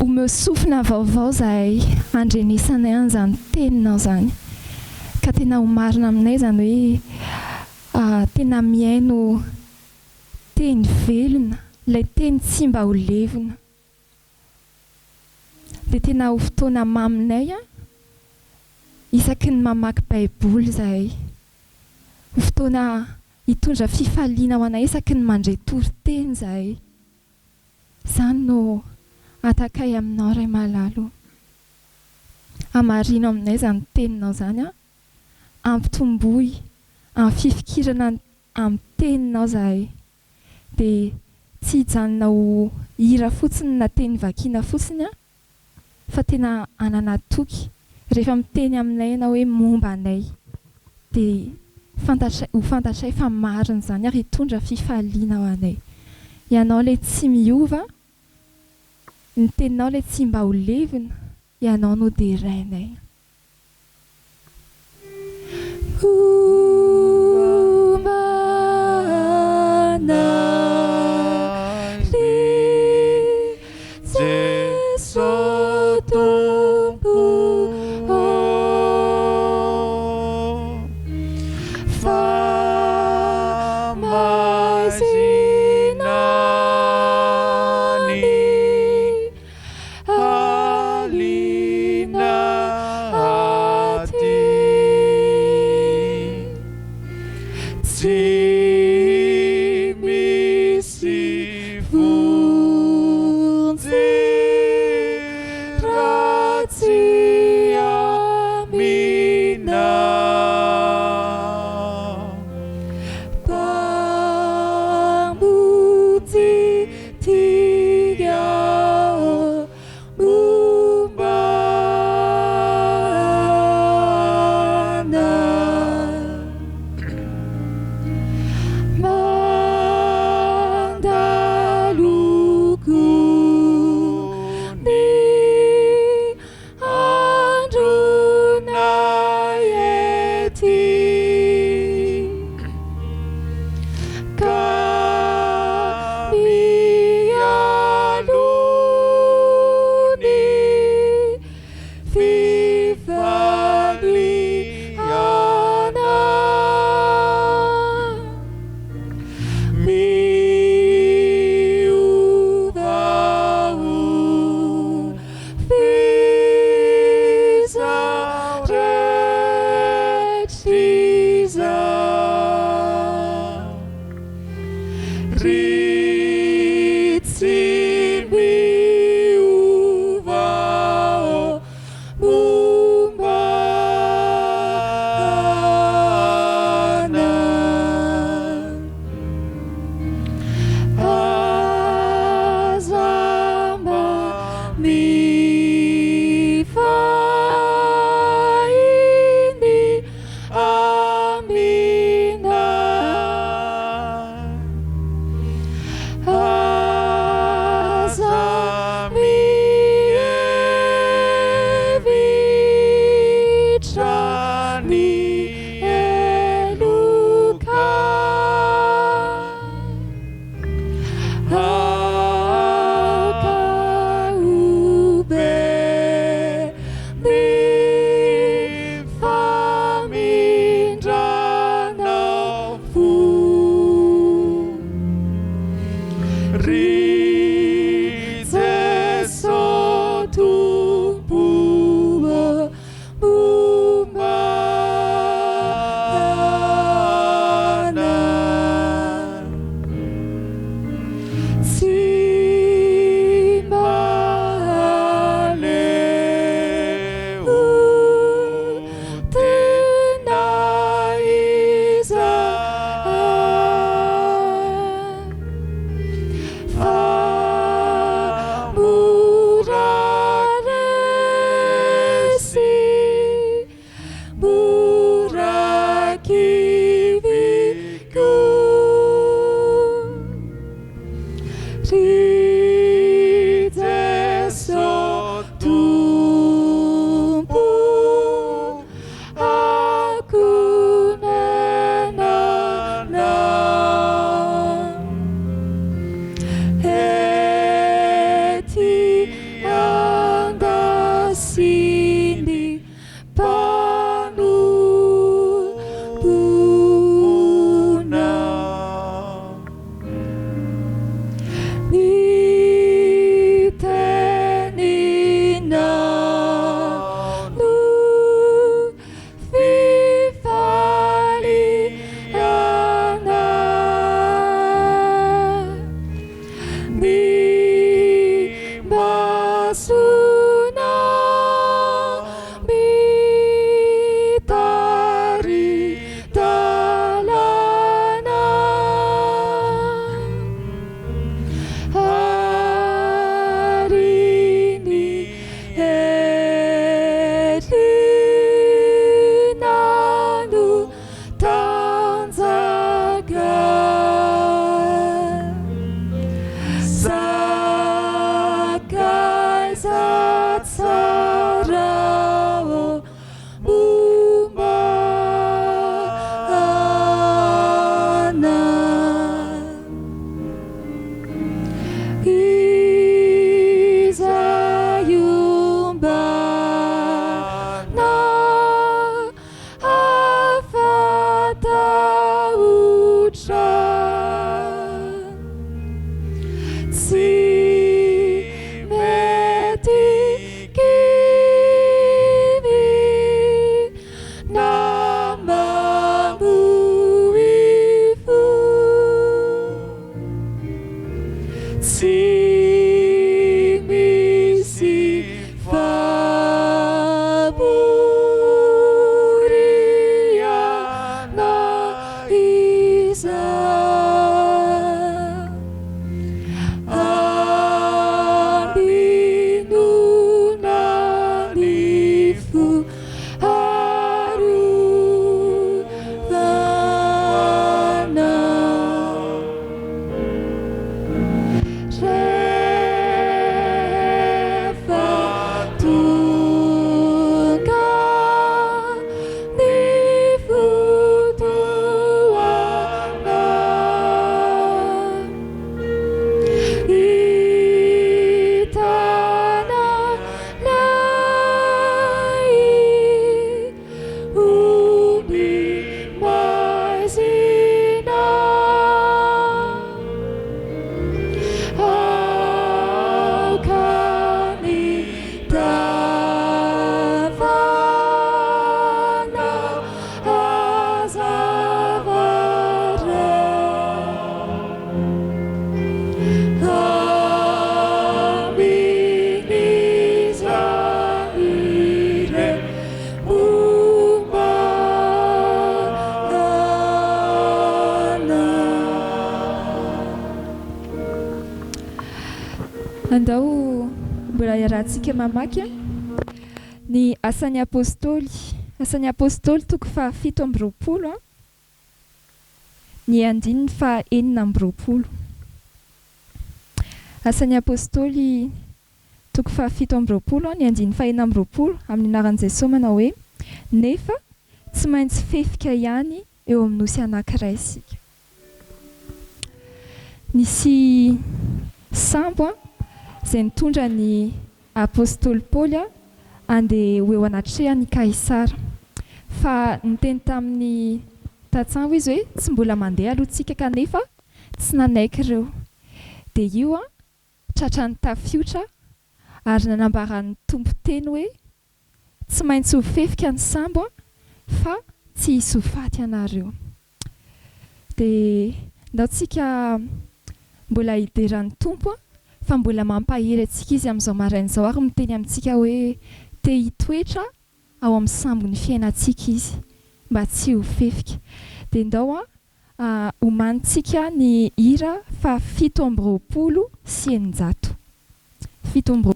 Omeo sofina vaovao zahay andrenisanay an'izany teninao zany ka tena ho marina aminay zany hoe tena miaino teny velona, ilay teny tsy mba ho levona. Dia tena ho fotoana maminay isaky ny mamaky baiboly zahay. Ho fotoana hitondra fifaliana ho anay isaky ny mandray toriteny zahay. Izany no atakay aminao Ray Malalo. Hamarino aminay zany teninao zany ampitomboy amin'ny fifikirana amin'ny teninao zahay. Dia tsy hijanona ho hira fotsiny na teny vakiana fotsiny fa tena hanana toky rehefa miteny aminay ianao hoe momba anay. Dia ho fantatray fa marina zany ary hitondra fifaliana ho anay. Ianao ilay tsy miova, ny teninao ilay tsy mba ho levona, ianao no dia rainay. masona mitari dalana hari ny helinano tanjaka andao mbola iarahantsika mamaky ny asan'ny apôstôly toko fa 7 ny andininy fa 9 asan'ny apôstôly toko fa 7 ny andininy fa 9 amin'ny anaran'i Jesosy manao hoe nefa tsy maintsy fefika ihany eo amin'ny nosy anankiray isika. Nisy sambo izay nitondra ny apôstôly Paoly andeha ho eo anatrehany Kaisara. Fa niteny tamin'ny tantsambo izy hoe tsy mbola mandeha aloha tsika kanefa tsy nanaiky ireo. Dia io tratrany tafiotra ary nanambaran'ny tompo teny hoe tsy maintsy ho fefika ny sambo fa tsy hisy ho faty ianareo. Dia ndaontsika mbola hideran'ny tompo fa mbola mampahery antsika izy amin'izao marain'izao ary miteny amintsika hoe te hitoetra ao amin'ny sambony fiainantsika izy mba tsy ho fefika. Dia ndao homanintsika ny hira fa 720 sy 900. 720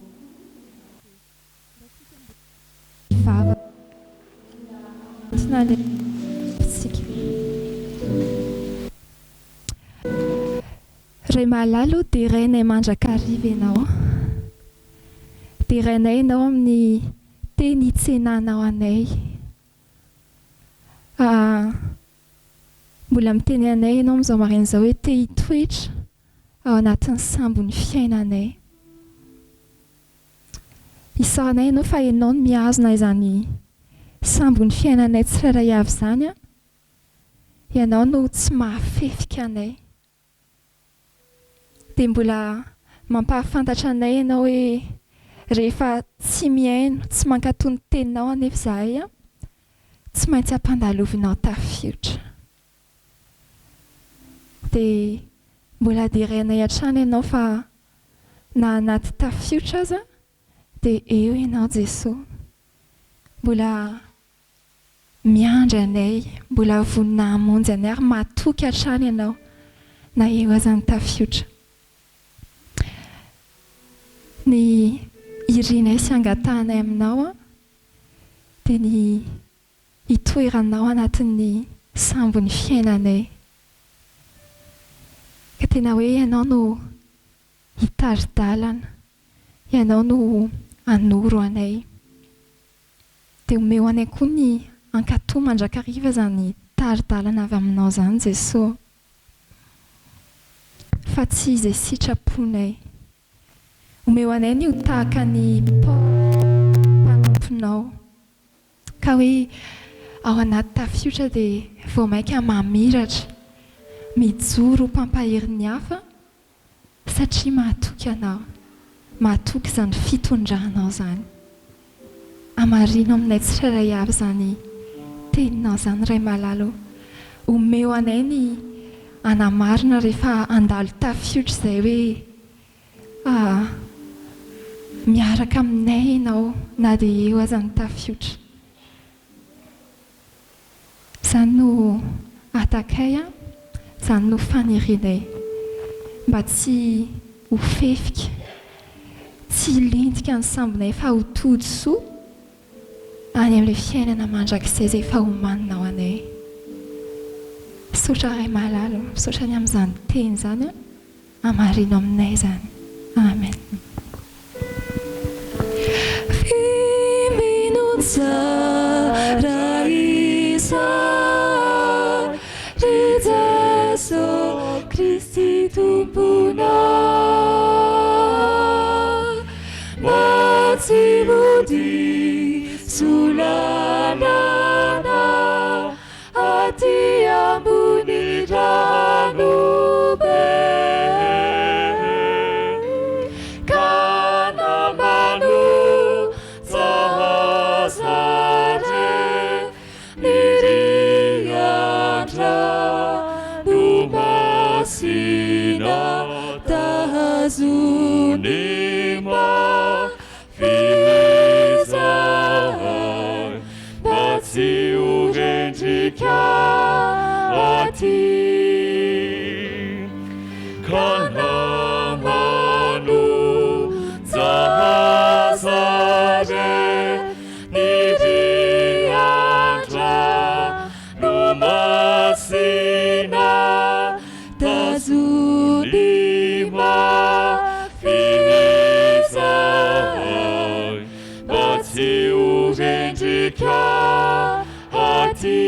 vava ray malalo dia rainay mandrakariva ianao. Dia rainay ianao amin'ny teny hitsenanao anay. Mbola miteny anay ianao amin'izao marain'izao hoe te hitoetra ao anatin'ny sambony fiainanay. Isaranay ianao fa ianao no mihazona izany sambony fiainanay tsirairay avy izany. Ianao no tsy mahafefika anay. Dia mbola mampahafantatra anay ianao hoe rehefa tsy miaino, tsy mankatony teninao anefa izahay tsy maintsy hampandalovinao tafiotra. Dia mbola direnay hatrany ianao fa na anaty tafiotra aza dia eo ianao Jesosy mbola miandry anay, mbola vonina hamonjy anay ary matoky hatrany ianao na eo azany tafiotra. Ny irinay sy angatanay aminao dia ny hitoeranao anatin'ny sambon'ny fiainanay. Ka tena hoe ianao no hitari-dalana, ianao no anoro anay. Dia omeo anay koa ny ankatoa mandrakariva zany tari-dalana avy aminao zany Jesosy. Fa tsy izay sitraponay. Omeo anay ny ho tahaka ny mpanomponao. Ka hoe ao anaty tafiotra dia vao maika mamiratra, mijoro mpampahery ny hafa satria mahatoky anao, mahatoky izany fitondranao zany. Amarino aminay tsirairay avy zany teninao zany Ray Malalo. Omeo anay ny anamarina rehefa andalo tafiotra izay hoe miaraka aminay ianao na dia eo azany tafiotra. Izany no atakay izany no fanirianay mba tsy ho fefika, tsy lentika ny sambonay fa ho tody soa any amin'ilay fiainana mandrakizay izay efa homaninao anay. Misaotra Ray Malalo, misaotra ny amin'izany teny izany amarino aminay izany. Amen. Tsara isa Jesu Kristi tumpuna Mati budi sulanana Ati ambuni janube Kana manu Zunima filizai Batsi urendika ati Kana manu zahazare Nidiatra numasina Tazunima Urendika ati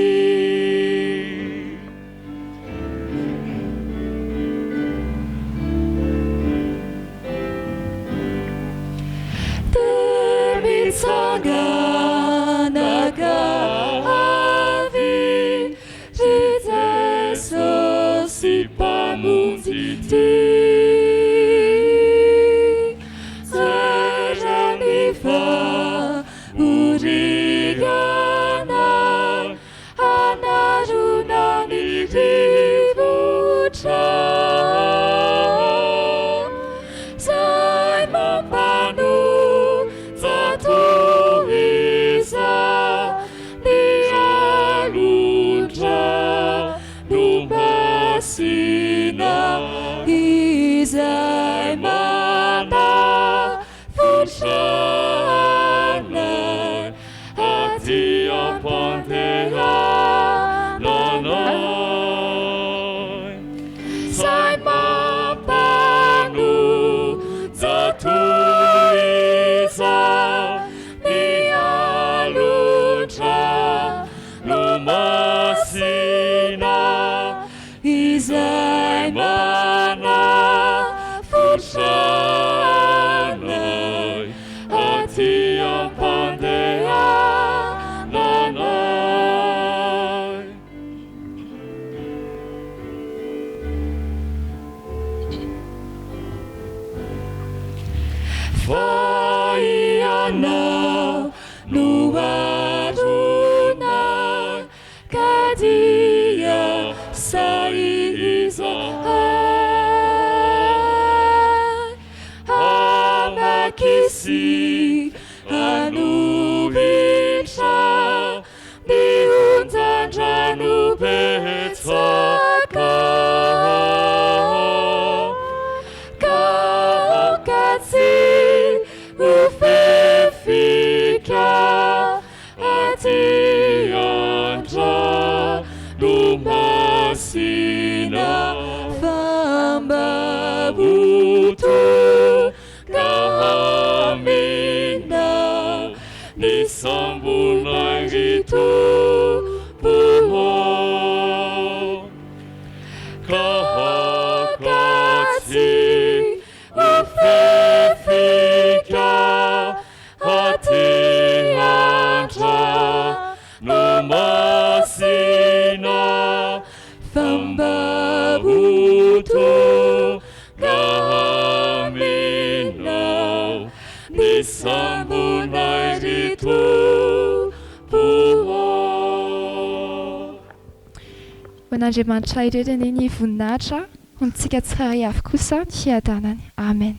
Temitsanganaga avi Jesu si pamunditi Seranifa Urigana Anarunani Rivutra Zai Mampanu Zatu Isa Nialutra Numbasina Izai Mana Fushana Pantea nanoi Sai mapanu zatuisa Nialutra numasina Izai mana fursanoi Atia pandea Faiana nuaduna kadia saiza amakisi hanovitra ny onjan-drano betsaka ka aokatsy ho fefika aty andra no masina fambaboto nga hamina ny sambolay ritomboho ka hakatsy ho fefika aty andra no masina fambaboto nga haminao ny sambonay ritomboho. Hoan'Andriamanitra ireny ny voninahitra ho antsika tsirairay avy kosa ny fiadanany. Amen.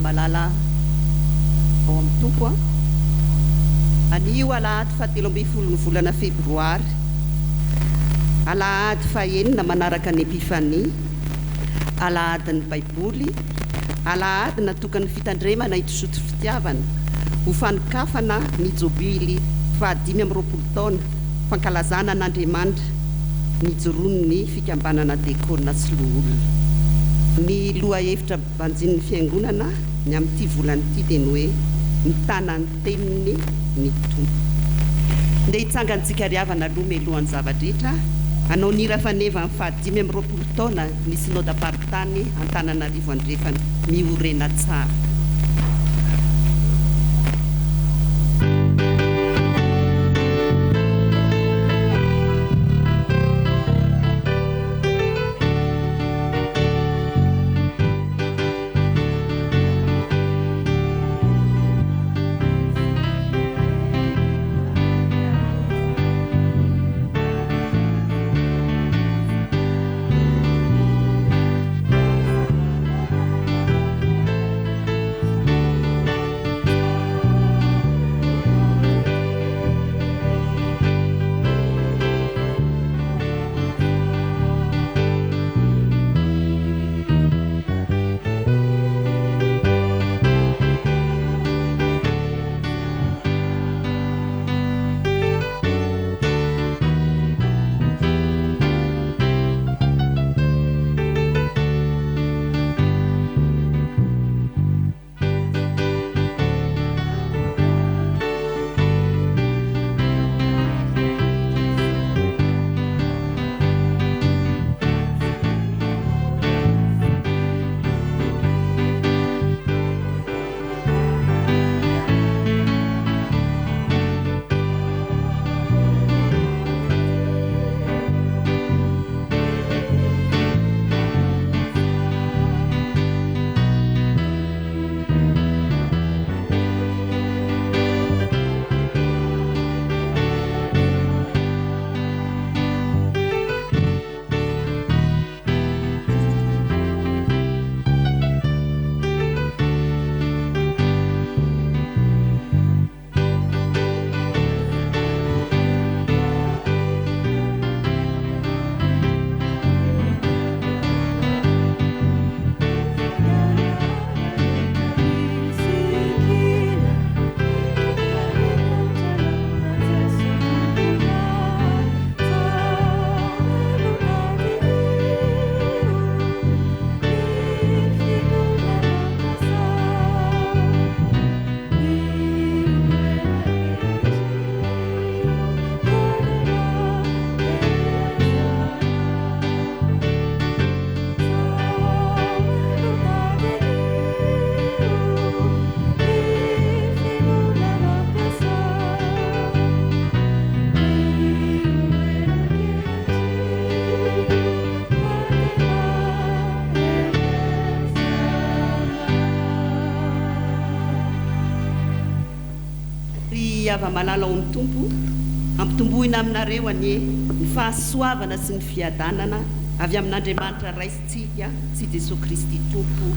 Malala ao amin'ny tompo anio alahady 17 volana febroary alahady fahenina manaraka ny epifania alahady ny baiboly alahady natokany fitandremana itosoto fitiavana ho fanikafana ny jobily 520 taona fankalazana n'Andriamanitra ny joron'ny fikambanana dekona sy loholona ny loha hevitra banjin'ny fiangonana ny amin'ity volanyity dia ny hoe mitana ny teniny ny tompo nde hitsangantsika riavana aloha melohan'ny zavadrehetra anao nira faneva ny 520 taona ny synodam-paritany Antananarivo andrefana miorena tsara. Malala ao amin'ny tompo ampitomboina aminareo anie ny fahasoavana sy ny fiadanana avy amin'Andriamanitra raisitsika sy Jesosy Kristy tompo.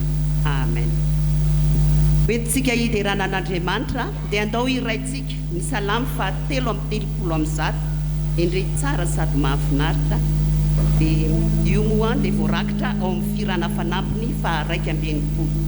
Amen. Hoentintsika hiderana an'Andriamanitra dia andao iraintsika ny salamy 330 endreny tsara sady mahafinaritra dia io moa dia voarakitra ao amin'ny firana fanampiny 290.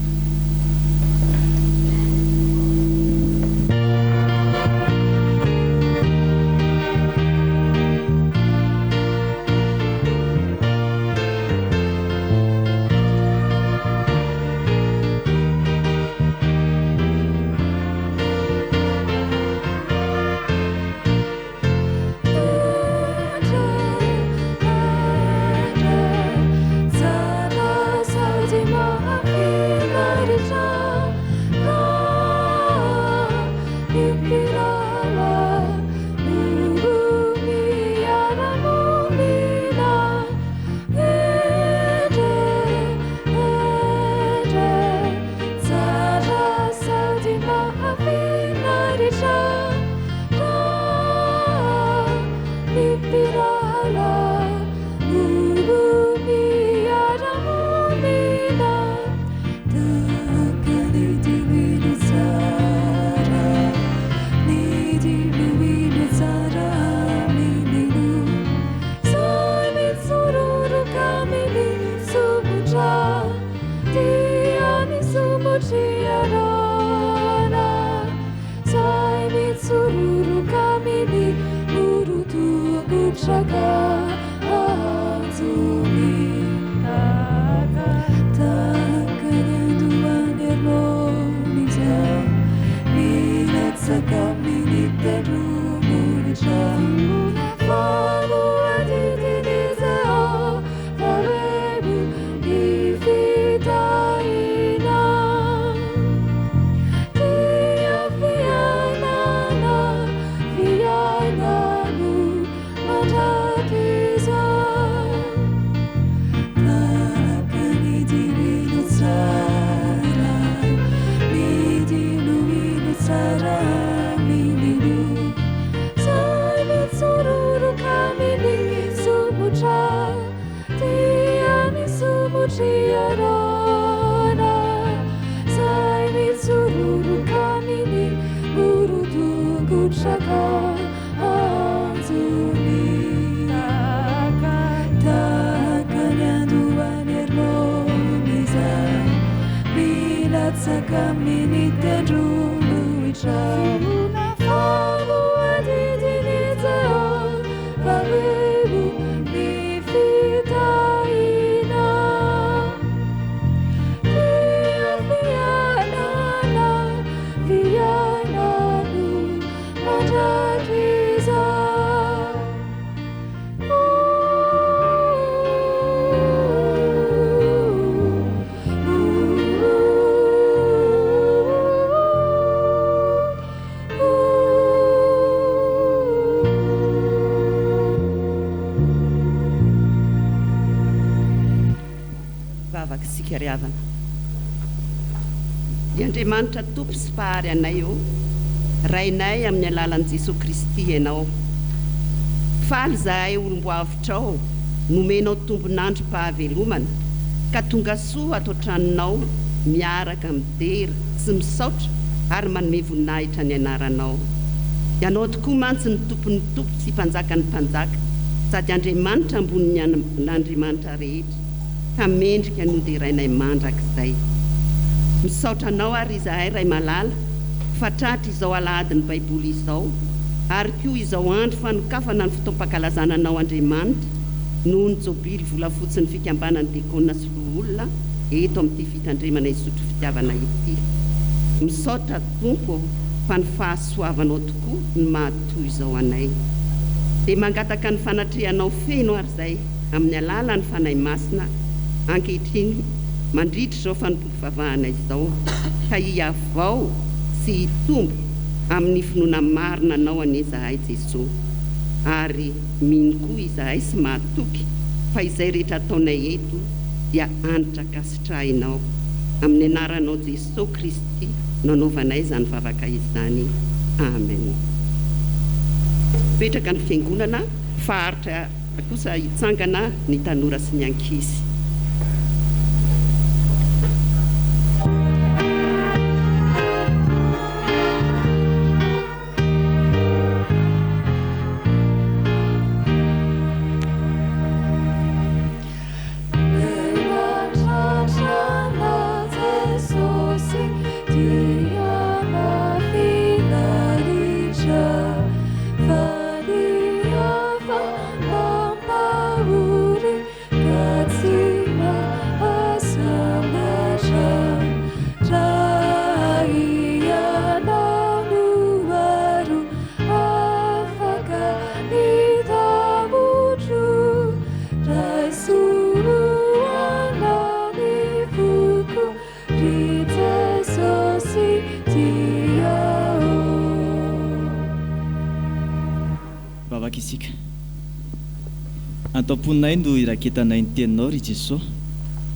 Andriamanitra tompo sy fahary anay o rainay amin'ny alalan'i Jesosy Kristy ianao faly zahay olomboavitrao nomenao tombonandro pahavelomana ka tonga soa ato tranonao miaraka midera sy misaotra ary manome voninahitra ny anaranao ianao tokoa mantsy ny tompon'ny tompo sy mpanjaka ny mpanjaka sady Andriamanitra ambony n'Andriamanitra rehetra ka mendrika no dia rainay mandrakizay misaotranao ary izahay ray malala fatratra izao alahadiny baiboly izao ary koa izao andro fanokafana ny fotoam-pankalazananao Andriamanitra noho ny jobily volafotsy ny fikambanany dekona sy olona eto amin'ity fitandremana isotro fitiavana ity misaotra tompo fa ny fahasoavanao tokoa ny mahatoy izao anay dia mangataka ny fanatrehanao feno ary izay amin'ny alala ny fanahy masina ankehitriny mandritra izao fanompoam-pivavahana izao ka hiavao sy hitombo amin'ny finoana marina anao anie izahay Jesosy ary mino koa izahay sy mahatoky fa izay rehetra ataonay eto dia anitra kasitrahinao amin'ny anaranao Jesosy Kristy nanaovanay izany vavaka izany amen. Petraka ny fiangonana faharitra kosa hitsangana ny tanora sy ny ankizy. Isika antaponay no iraketanay ny teninao ry Jesosy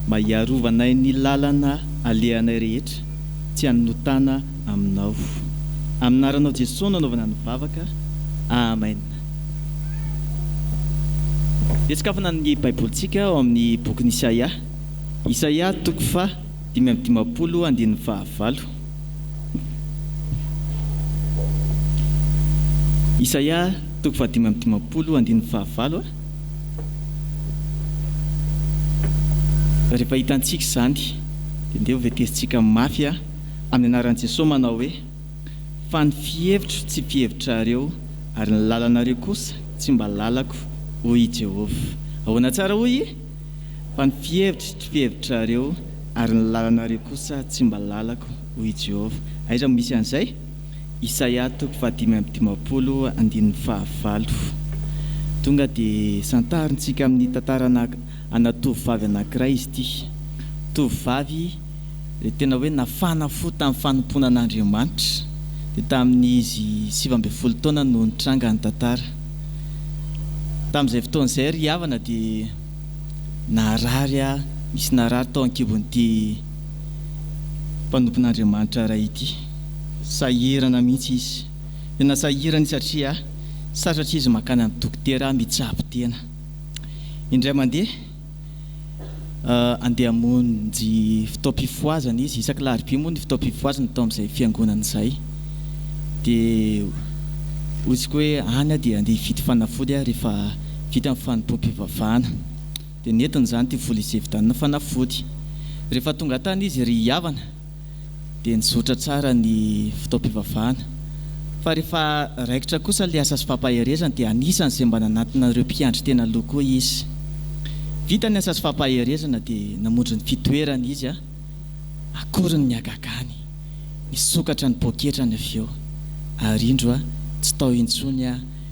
mba hiarovanay ny lalana alehanay rehetra tsy hanotana aminao amin'ny anaranao Jesosy nanaovana ny vavaka amen. Etsakafana ny baibolintsika ao amin'ny bokin'i Isaia toko 5:5-9. Isaia toko fahadimy amin'ny dimampolo andin'ny fahavalo rehefa hitantsika izany dia ndeha hovetesintsika mafy amin'ny anaran'i Jesosy manao hoe fa ny fihevitro tsy fihevitrareo ary ny lalanareo kosa tsy mba lalako hoy Jehovah. Ahoana tsara hoy? Fa ny fihevitro tsy fihevitrareo ary ny lalanareo kosa tsy mba lalako hoy Jehovah. Aiza misy an'izay? Isaia toko fahadimy amin'ny dimampolo andin'ny fahavalo. Tonga dia santarintsika amin'ny tantarana ana tovovavy anankiray izy ity. Tovovavy dia tena hoe nafana fo tamin'ny fanompoana an'Andriamanitra. Dia tamin'ny izy 17 taona no nitranga ny tantara. Tamin'izay fotoan'izay ry havana dia narary misy narary tao ankibon'ity mpanompon'Andriamanitra iray ity. Sahirana mihitsy izy. Tena sahirana satria sarotra izy makany amin'ny dokotera mitsabo tena. Indray mandeha andeha hamonjy fitaom-pifoazana izy, isaky laribia moa ny fitaom-pifoazana tao amin'izay fiangonana izay. Dia ohatsika hoe any dia andeha hividy fanafody rehefa vita amin'ny fanompoam-pivavahana. Dia nentina izany ty vola isevitanana fanafody. Rehefa tonga tany izy ry havana dia nizotra tsara ny fitaom-pivavahana. Fa rehefa raikitra kosa ilay asa sy fampaherezana dia anisan'izay mba nanatinareo mpiandry tena loha koa izy. Vita ny asa sy fampaherezana dia namonjy ny fitoerana izy akory ny agagany, nisokatra ny poketrany avy eo. Ary indro tsy tao intsony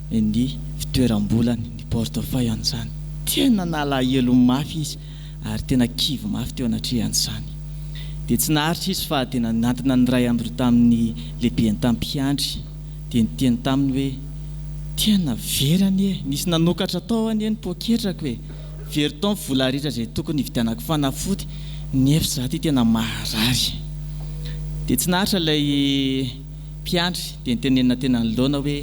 ny fitoeram-bolany, ny portefeuille an'izany. Tena nalahelo mafy izy ary tena kivy mafy teo anatrehan'izany. Dia tsy naharitra izy fa tena nantina ny ray aminy tamin'ny lehibe ny tampiandry. Dia niteny taminy hoe tena verany nisy nanokatra tao any ny poketrako hoe very tao ny vola rehetra izay tokony hividianako fanafody nefa izaho ty tena maharary. Dia tsy naharitra ilay mpiandry dia nitenenina tena ny laona hoe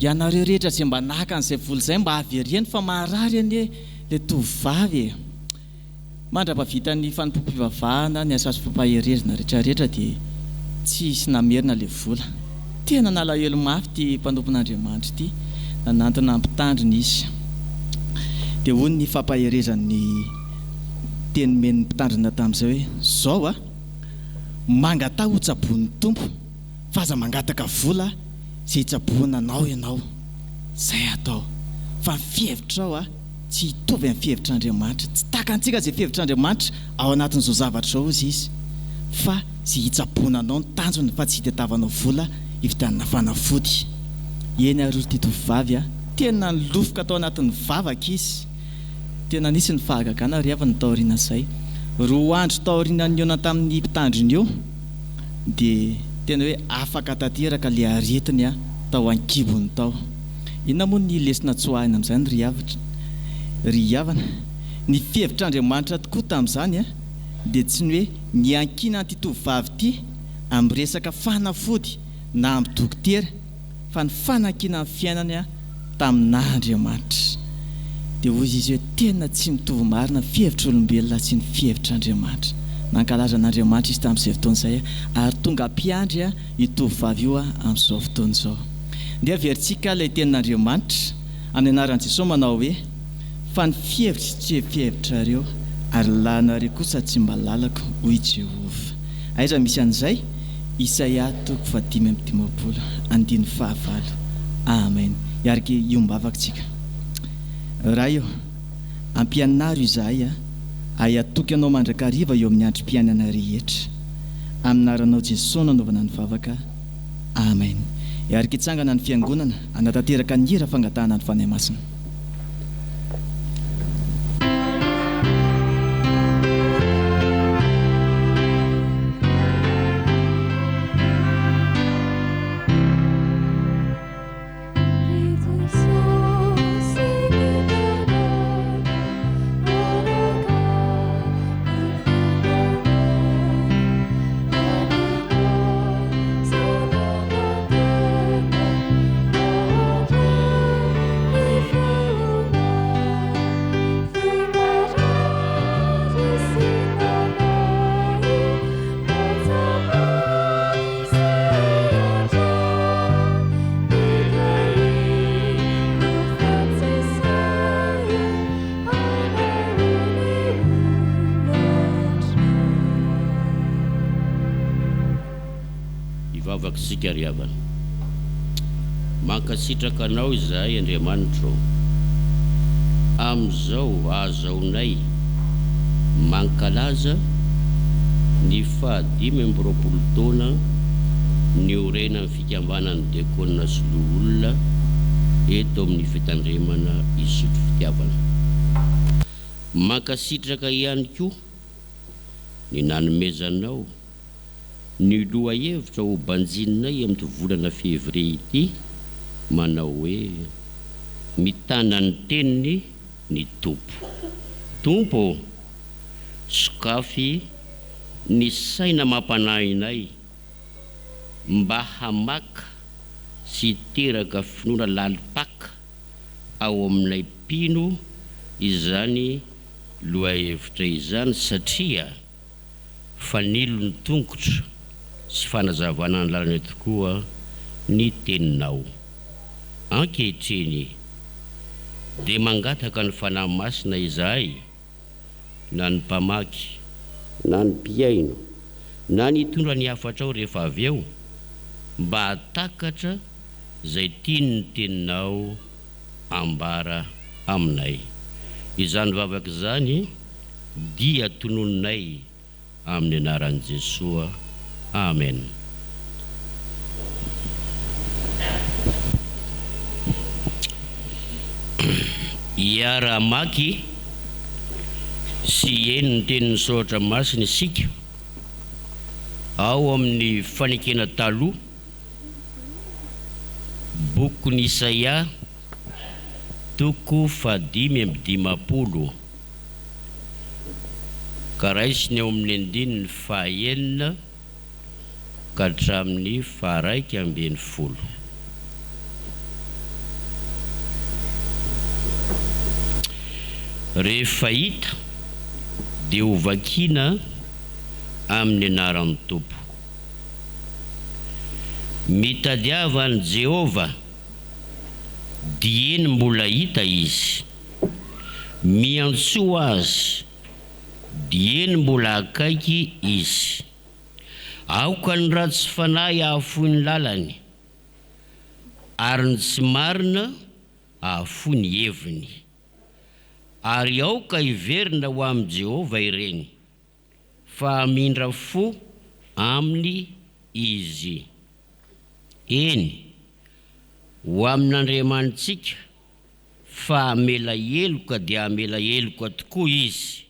ianareo rehetra izay mba naka an'izay vola izay mba havereny fa maharary anie ilay tovovavy mandrapavita ny fanompoam-pivavahana, ny asa sy fampaherezana rehetrarehetra dia tsisy namerina ilay vola. Tena nalahelo mafy ty mpanompon'Andriamanitra ity, nanantona mpitandriny izy. Dia hoy ny fampaherezan'ny teny men'ny mpitandrina tamin'izay hoe zao mangata ho tsaboan'ny tompo fa aza mangataka vola izay hitsaboana anao ianao. Zay atao fa fihevitrao tsy hitovy amin'ny fihevitr'Andriamanitra. Tsy takantsika izay fihevitr'Andriamanitra ao anatin'izao zavatra zao izy fa izay hitsaboana anao ny tanjony fa tsy hitadiavanao vola hividianana fanafody. Eny arory ty tovovavy tena nilofoka tao anatin'ny vavaka izy. Tena nisy ny fahagagana ry havana tao aoriana izay. Roa andro tao aorianany eo tamin'ny mpitandriny eo dia tena hoe afaka tanteraka ilay aretiny tao ankibony tao. Inona moa ny lesona tsoahina amin'izany ry havana? Ny fihevitr'Andriamanitra tokoa tamin'izany dia tsy ny hoe niankina an'ity tovovavy ity amin'ny resaka fanafody na amin'ny dokotera fa ny fanankina amin'ny fiainany tamin'Andriamanitra. Dia hoy izy hoe tena tsy mitovy marina ny fihevitr'olombelona sy ny fihevitr'Andriamanitra. Nankalaza an'Andriamanitra izy tamin'izay fotoana izay ary tonga mpiandry io tovovavy io amin'izao fotoana izao. Ndeha averintsika ilay tenin'Andriamanitra amin'ny anaran'i Jesosy manao hoe fa ny fihevitra tsy fihevitrareo ary lalanareo kosa tsy mba lalako hoy Jehovah. Aiza misy an'izay? Isaia toko fahadimy amin'ny dimampolo andin'ny fahavalo. Amen. Iaraka iombavatsika. Raha io ampianaro izahay atoky anao mandrakariva eo amin'ny androm-piainana rehetra. Amin'ny anaranao Jesosy nanaovana ny vavaka. Amen. Iaraka hitsangana ny fiangonana anatanteraka ny hira fangatahana ny fanahy masina. Before fitiariavana. Mankasitraka anao izahay Andriamanitra, amin'izao ahazaonay mankalaza ny 2020 taona ny orenan'ny fikambanan'ny diakonina sy loholona eto amin'ny fitandremana isotro fitiavana. Mankasitraka ihany koa ny nanomezanao ny loha hevitra ho banjinay amin'ny volana février ity, manao hoe mitana ny teniny ny Tompo, sokafy ny saina mampanahynay mba hamaka sy teraka finoana lalipaka ao aminay mpino izany loha hevitra izany, satria fanilo ny tongotra sy fanazavana ny lalana tokoa ny teninao. Ankehitriny dia mangataka ny fanahy masina izahay, na ny mpamaky, na ny mpiaino, na ny tondra ny hafatra ao rehefa avy eo, mba hatakatra izay tiany ny teninao ambara aminay. Izany vavaka izany dia tonononay amin'ny anaran'i Jesosy. Amen. Iara maky sy eny ny tenin'ny soratra masina isika ao amin'ny fanekena taloha boky ny Isaia toko 5:50 ka raisiny ao amin'ny andininy 9 ka hatramin'ny 1:10. Rehefa hita dia ho vakiana amin'ny anaran'ny Tompo. Mitadiavan'i Jehova dia eny mbola hita izy, miantsoa azy dia eny mbola akaiky izy. Aoka ny ratsy fanahy hahafoy ny lalany, ary ny tsy marina hahafoy ny heviny. Ary aoka hiverina ho amin'i Jehova ireny, fa hamindra fo aminy izy. Eny, ho amin'Andriamanitsika, fa hamela heloka dia hamela heloka tokoa izy.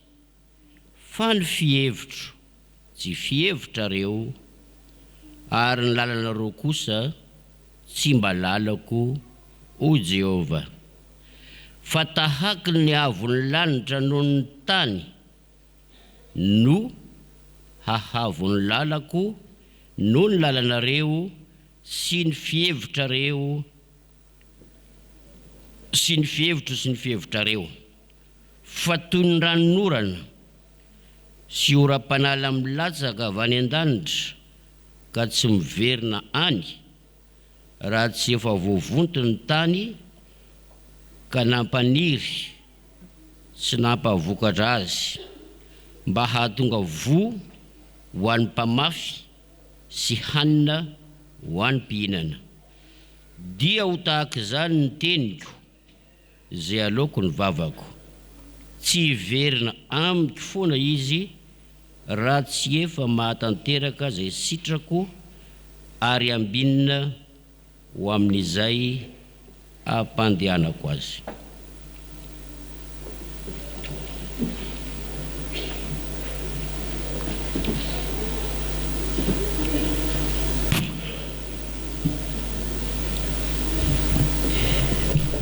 Fa ny fihevitro, tsy fihevitra reo, ary ny lalana reo kosa tsy mba lalako, o Jehova. Fa tahaky ny havon'ny lanitra noho ny tany no hahavon'ny lalako noho ny lalanareo sy ny fihevitrareo sy ny fihevitrareo. Fa toy ny ranonorana sy oram-panala milatsaka avy any an-danitra ka tsy miverina any, raha tsy efa voavonto ny tany ka nampaniry sy nampavokatra azy, mba hahatonga vo ho an'ny mpamafy sy hanina ho an'ny mpihinana. Dia ho tahaka izany ny teniko izay aleoko ny vavako, tsy hiverina amiko foana izy raha tsy efa mahatanteraka izay sitrako ary ambinina ho amin'izay ampandehanako azy.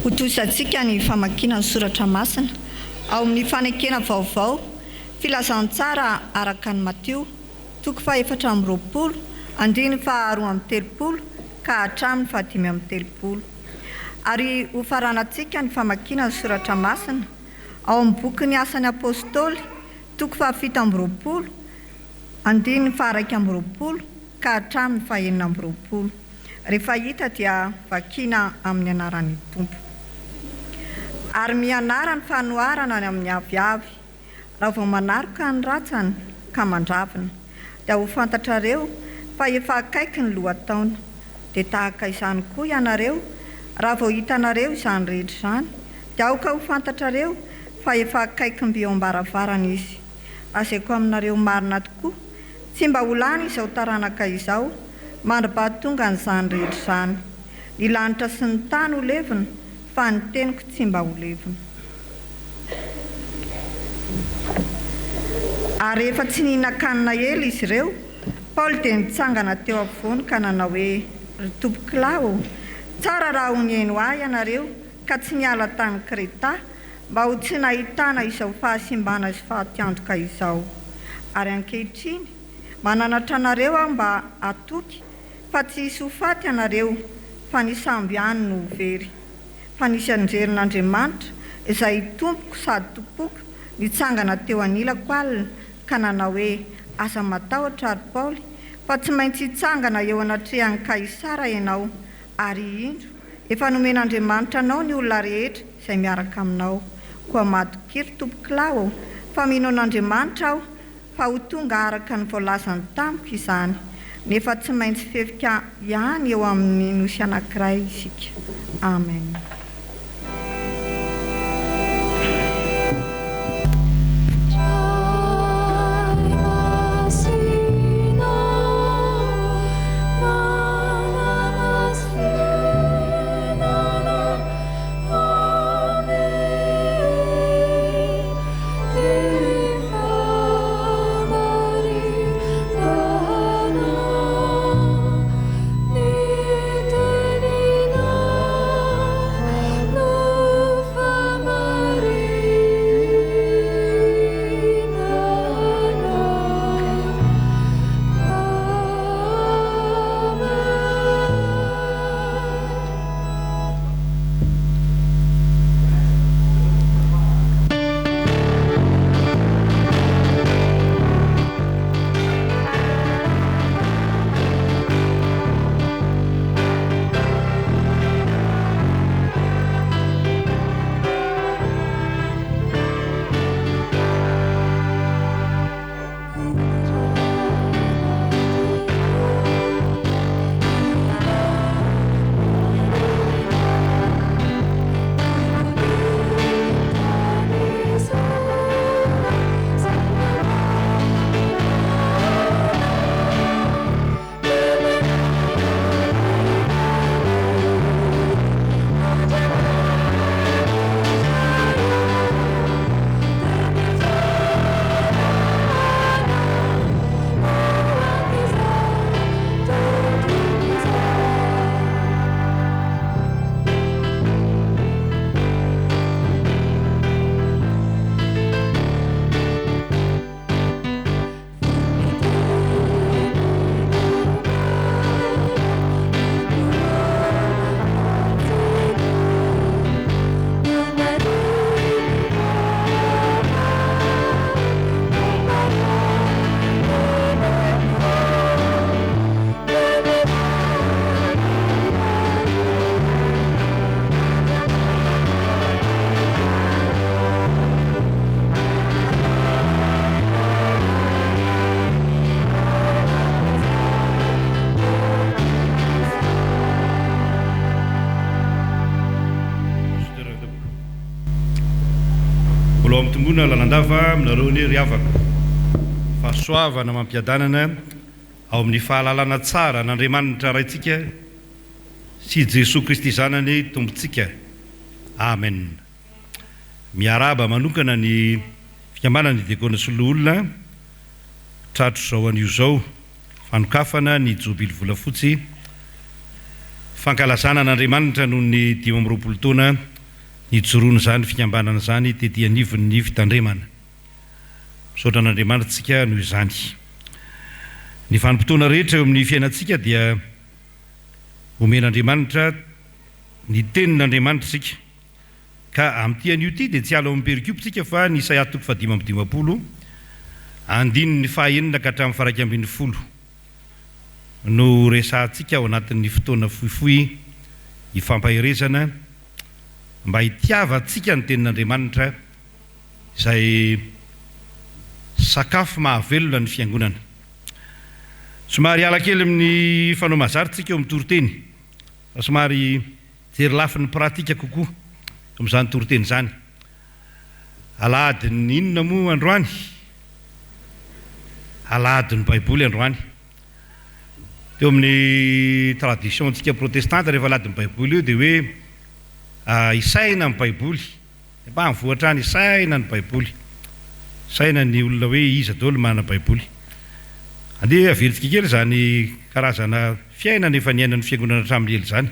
Ho tosantsika ny famakiana ny soratra masina ao amin'ny fanekena vaovao filazantsara araka ny Mateo toko 4:20 andiny 2:30 ka hatramin'ny 5:30. Ary ho faranantsika ny famakiana ny soratra masina ao amin'ny boky ny Asan'ny Apôstôly toko 7:20 andiny 2:20 ka hatramin'ny 9:20. Rehefa hita dia vakiana amin'ny anaran'ny Tompo. Ary mianara ny fanoharana ny amin'ny aviavy, raha vao manaraka ny ratsany ka mandravina, dia ho fantatrareo fa efa akaiky ny lohataona dia tahaka izany koa ianareo raha vao hitanareo izany rehetra izany dia aoka ho fantatrareo fa efa akaiky mby eo ambaravarana izy. Azaiko aminareo marina tokoa tsy mba ho lany izao taranaka izao mandra-pahatonga n'izany rehetra izany. Ny lanitra sy ny tany ho levina fa ny teniko tsy mba ho levina. Ary efa tsy nihinan-kanina ela izy ireo, Paoly dia nitsangana teo afovoany ka nanao hoe: ry tompokilao, tsara raha ho nihaino ahy ianareo ka tsy niala tany Kreta mba ho tsy nahitana izao fahasimbana sy fahatiantoka izao. Ary ankehitriny mananatra anareo aho mba atoky fa tsy hisy ho faty ianareo fa ny samby ihany no ho very. Fa nisy anjerin'Andriamanitra izay tompoko sady tompoko nitsangana teo anilako alina ka nanao hoe: aza matahotra ary Paoly, fa tsy maintsy hitsangana eo anatrehan'i Kaisara ianao, ary indro efa nomen'Andriamanitra anao ny olona rehetra izay miaraka aminao. Koa matokiry tompokilao, fa mino an'Andriamanitra aho fa ho tonga araka ny voalazany tamiko izany, nefa tsy maintsy fefika ihany eo amin'ny nosy anankiray isika. Amen. Mitombona lalandava aminareo ny ry havako, fahasoavana mampiadanana ao amin'ny fahalalana tsara n'Andriamanitra raintsika sy Jesosy Kristy zanany tombontsika. Amen. Miaraba manokana ny fikambanana ny diakona sy olona tratro zao an'io zao fanokafana ny jobily volafotsy fankalazana n'Andriamanitra noho ny 20 taona nijoroana zany fikambanana zany tety anivon'ny fitandremana. Misaotra an'Andriamanitra tsika noho izany. Ny vanim-potoana rehetra eo amin'ny fiainantsika dia omen'Andriamanitra ny tenin'Andriamanitra tsika. Ka amin'ity an'io ty dia tsy alo amin'ny perikopitsika fa ny Isaia 5:20 andininy fahaenina ka hatramin'ny faraika ambin'ny folo no resantsika ao anatin'ny fotoana fohifohy hifampaherezana mba hitiavantsika ny tenin'Andriamanitra izay sakafo mahavelona ny fiangonana. somary ala kely amin'ny fanao mazarytsika eo amin'ny toroteny fa somary jery lafin'ny pratika kokoa amin'izany toroteny zany. Aladiny inona moa androany? Aladiny baiboly androany. Teo amin'ny traditiontsika protestante rehefa aladiny baiboly io dia hoe isaina ny baiboly, mba mivoatra any isaina ny baiboly, isaina ny olona hoe iza daholo manana baiboly. Andeha averitsika kely zany karazana fiainana efa niainan'ny fiangonana hatramin'ny ela zany,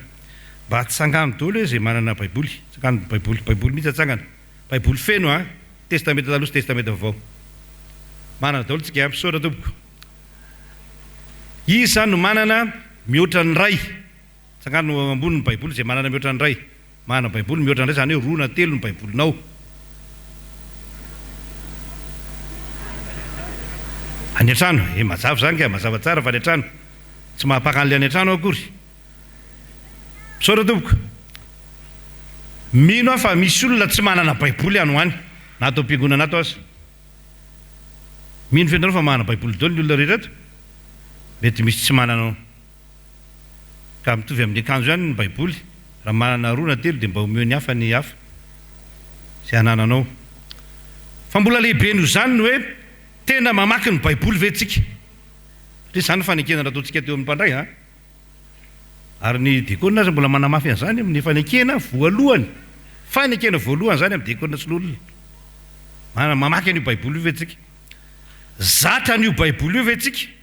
mba hatsangano daholo hoe zay manana baiboly, tsangano baiboly mihitsy hatsangana, baiboly feno a, testamenta taloha sy testamenta vaovao, manana daholo tsika mpisaotra tompoko. Izy zany no manana mihoatra ny ray, tsangano amboniny baiboly zay manana mihoatra ny ray, manana baiboly mihoatra ny ray zany hoe roa na telo ny baibolinao. Any an-trano mazava zany ka mazava tsara fa any an-trano tsy mahapaka an'ilay any an-trano akory. Misaotra tompoko, mino aho fa misy olona tsy manana baiboly any ho any na atao am-piangonana ato aza. Mino fenareo fa manana baiboly daholo ny olona rehetra eto? Mety misy tsy manana, ka mitovy amin'ny akanjo ihany ny baiboly, raha manana roa na telo dia mba omeo ny hafa ny hafa zay anananao. Fa mbola lehibe noho zany no hoe tena mamaky ny baiboly ve tsika? Satria zany fanekena nataontsika teo amin'ny mpandray a, ary ny diakona aza mbola manamafy an'izany amin'ny fanekena voalohany, fanekena voalohany zany amin'ny diakona sy lolona, mamaky an'io baiboly io ve tsika? Zatra an'io baiboly io ve tsika?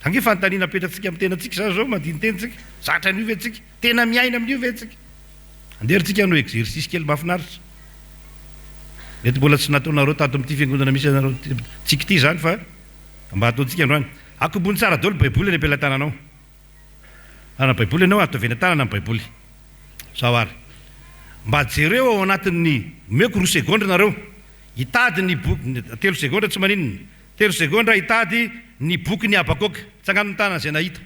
Ange fanontaniana apetratsika amin'ny tenantsika zany zao mandiny tenantsika, zatra an'io ve tsika? Tena miaina amin'io ve tsika? Anderitsika hanao exercice kely mahafinaritra. Mety mbola tsy nataonareo tato amin'ity fiangonana misy anareo tsika ity zany fa mba ataontsika androany. Akobony tsara daholo baiboly any am-pelantananao. Ana baiboly ianao atoveny an-tanana amin'ny baiboly. Zao ary. Mba jereo ao anatin'ny meko 2 segondra nareo, hitady ny boky 3 segondra tsy maninona, 3 segondra hitady ny boky ny Habakoka, tsangano ny tanana zay nahita.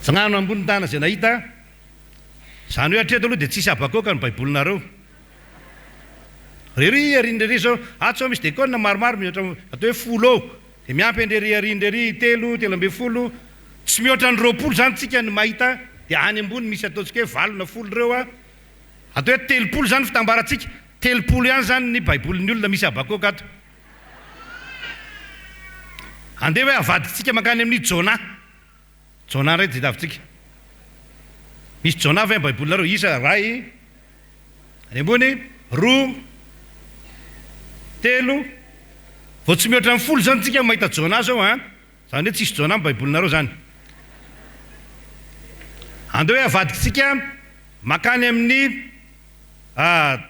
Tsangano ambony tanana zay nahita. Zany hoe hatreto aloha dia tsisy Habakoka ny baibolinareo. Rery arindrery zao, atso misy dekona maromaro mihoatra atao hoe 10 eo, dia miampy andrery arindrery 3, 3 tsy mihoatra ny 20 zany tsika ny mahita, dia any ambony misy ataontsika hoe 9 na 10 reo a, atao hoe 30 zany fitambarantsika, 30 ihany zany ny baibolin'ny olona misy Habakoka ato. Andeha hoe avaditsika mankany amin'ny Jona ray jitavintsika. Misy Jona ve baibolinareo? Isa ray, any ambony 2, 3, vao tsy mihoatra ny 10 zany tsika mahita Jona zao a, zany hoe tsisy Jona amin'ny baibolinareo zany. Andeha hoe avaditsika mankany amin'ny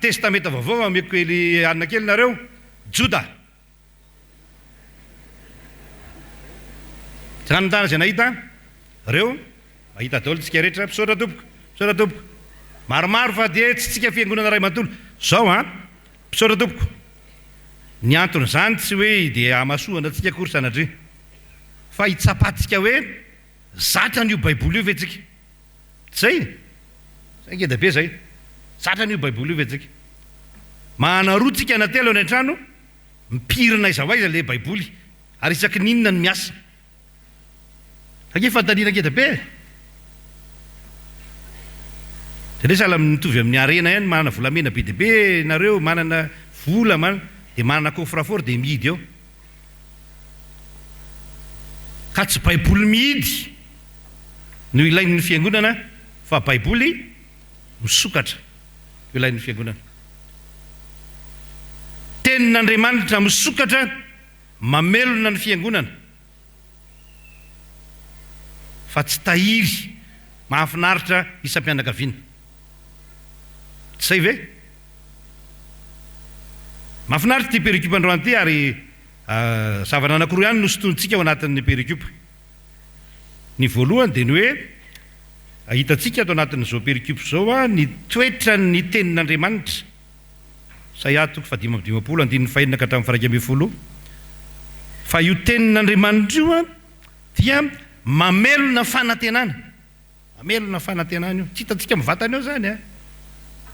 testamenta vaovao ameko kely anina kely nareo, Joda. Tsangano ny tana zay nahita reo, mahita daholo tsika rehetra. Misaotra tompoko, misaotra tompoko. Maromaro fa dia tsy tsika fiangonana ray manontolo. Zao a, misaotra tompoko. Ny antony zany tsy hoe dia hamasoana tsika akory sanatria, fa hitsapatsika hoe zatra an'io baiboly io ve tsika? Zay ngeda be zay. Zatra an'io baiboly io ve tsika? Mahanaroa tsika na telo any an-trano mipirina iza hoaiza le baiboly, ary isaky ninona ny miasa. Ange fantaniana ngeda be. Dia sahala mitovy amin'ny arena ihany, manana volamena be dia be nareo, manana vola dia manana coffre-fort dia mihidy eo. Ka tsy baiboly mihidy no ilain'ny fiangonana, fa baiboly misokatra no ilain'ny fiangonana. Tenin'Andriamanitra misokatra mamelona ny fiangonana, fa tsy tahiry mahafinaritra isam-pianakaviana. Zay ve? Mahafinaritra ty péricupe androany ty, ary zavana anankiroa ihany nosotontsika ao anatin'ny péricupe. Ny voalohany dia ny hoe hitantsika ato anatin'izao péricupe zao a, ny toetra ny tenin'Andriamanitra. Isaia 5:15 ka hatramin'ny 1:10. Fa io tenin'Andriamanitra io a dia mamelona fanantenana. Mamelona fanantenana io. Tsy hitantsika mivatana eo zany a.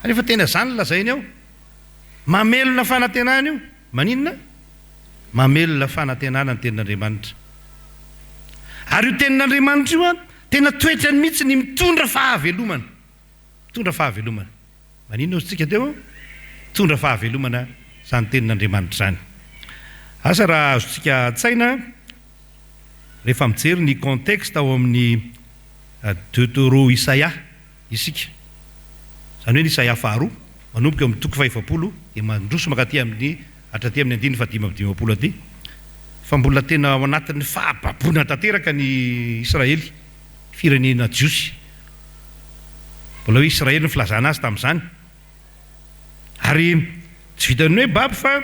Anefa tena zany lazainy ao. Mamelona fanantenana io. Maninona? mamelona fanantenana ny tenin'Andriamanitra. Ary io tenin'Andriamanitra io a tena toetrany mihitsy ny mitondra fahavelomana. Mitondra fahavelomana. Maninona ozy tsika teo? Mitondra fahavelomana zany tenin'Andriamanitra zany. Asa raha azotsika tsaina rehefa mijery ny contexte ao amin'ny Deutéro Isaia isika. Zany hoe ny Isaia 2 manomboka amin'ny toko 5 dia mandroso makaty amin'ny hatraty amin'ny 5:5 aty. Fa mbola tena ao anatin'ny fahababona tanteraka ny Israely, firenena jiosy. Mbola hoe Israely ny filazana azy tamin'izany. Ary tsy vitany hoe babo fa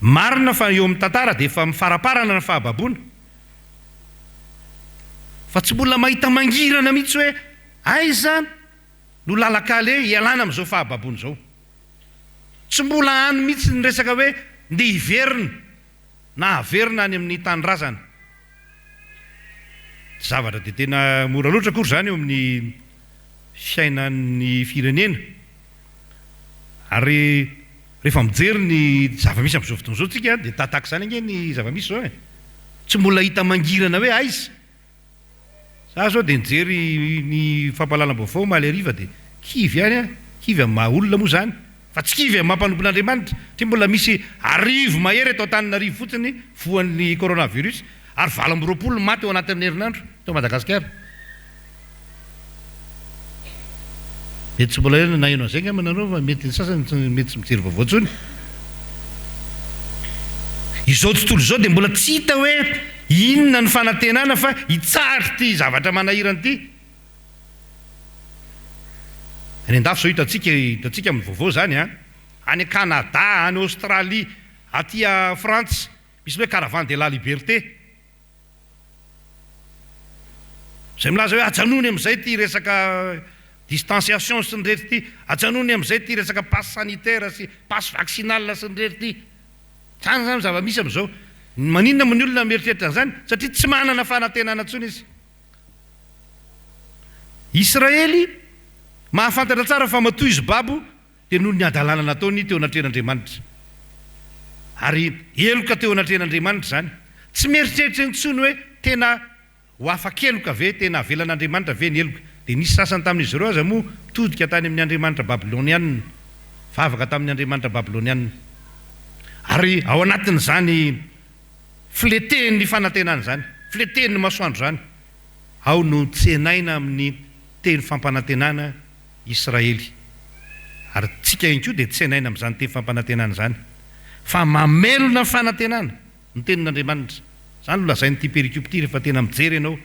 marina fa eo amin'ny tantara dia efa mifaraparana ny fahababona. Fa tsy mbola mahita mangirana mihitsy hoe aiza no lalakale hialana amin'izao fahababona izao. Tsy mbola any mihitsy ny resaka hoe ndeha hiverina na averina any amin'ny tany razana. Zavatra dia tena mora loatra kory zany eo amin'ny fiainan'ny firenena. Ary rehefa mijery ny zava-misy amin'izao fotoana izao tsika dia tataka izany ange ny zava-misy zao e. Tsy mbola hita mangirana hoe aiza. Za zao dia nijery ny fampahalalam-baovao maly hariva dia kivy ihany a, kivy amin'ny maha-olona moa zany. Fa tsy kivy amin'ny mampanompon'Andriamanitra. Tsy mbola misy arivo mahery eto Antananarivo fotsiny voan'ny coronavirus ary 20 maty ao anatin'ny herinandro tao Madagasikara. Mety tsy mbola eo na ianao zay ngamba nanao fa mety ny sasany mety tsy mijery vaovao intsony. Izao tontolo izao dia mbola tsy hita hoe inona ny fanantenana fa hitsary ty zavatra manahirana ity. Any an-dafy zao hitantsika amin'ny vaovao zany a. Any Canada, any Australie, aty a France misy hoe caravane de la liberté. Zay milaza hoe ajanony amin'izay ty resaka distanciation sy ny rehetra ty, ajanony amin'izay ty resaka passe sanitaire sy passe vaccinal sy ny rehetra ty. Zany zany zava-misy amin'izao. Maninona amin'ny olona mieritreritra an'izany satria tsy manana fanantenana intsony izy. Israely mahafantatra tsara fa matoy izy babo dia noho ny adalana nataony teo anatren'Andriamanitra. Ary eloka teo anatren'Andriamanitra zany. Tsy mieritreritra intsony hoe tena ho afa-keloka ve, tena avelan'Andriamanitra ve ny eloka. Dia nisy sasany tamin'izy ireo aza moa todika tany amin'ny Andriamanitra Babiloniana, favaka tamin'ny Andriamanitra Babiloniana. Ary ao anatin'izany fileten'ny fanantenana zany, fileten'ny masoandro zany, ao no tsenaina amin'ny teny fampanantenana Israely. Ary tsika inko dia tsenaina amin'izany teny fampanantenana zany. Fa mamelona fanantenana ny tenin'Andriamanitra. Zany lazain'ity pericopy ity rehefa tena mijery ianao.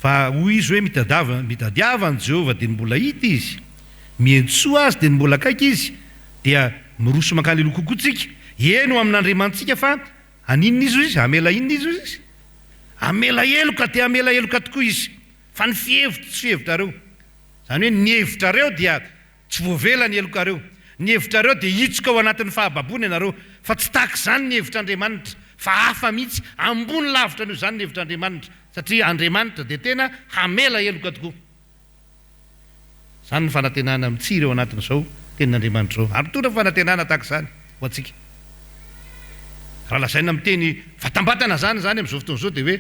Fa hoy izy hoe mitadiava ny Jehovah dia mbola hita izy, miantsoa azy dia mbola akaiky izy, dia miroso mankany aloha kokoa tsika. Eno amin'Andriamanitsika fa aninona izy izy? Amela inona izy? Amela eloka dia amela eloka tokoa izy. Fa ny fihevitra tsy fihevitrareo. Zany hoe ny hevitrareo dia tsy voavela ny elokareo. Ny hevitrareo dia hitsoka ao anatin'ny fahababona ianareo. Fa tsy tahaka izany ny hevitr'Andriamanitra. Fa hafa mihitsy ambony lavitra an'io zany ny hevitr'Andriamanitra. Satria Andriamanitra dia tena hamela eloka tokoa. Zany ny fanantenana mitsiry ao anatin'izao tenin'Andriamanitra zao. Ary mitondra fanantenana tahaka izany ho antsika. Raha lazaina miteny vatambatana zany amin'izao fotoana izao dia hoe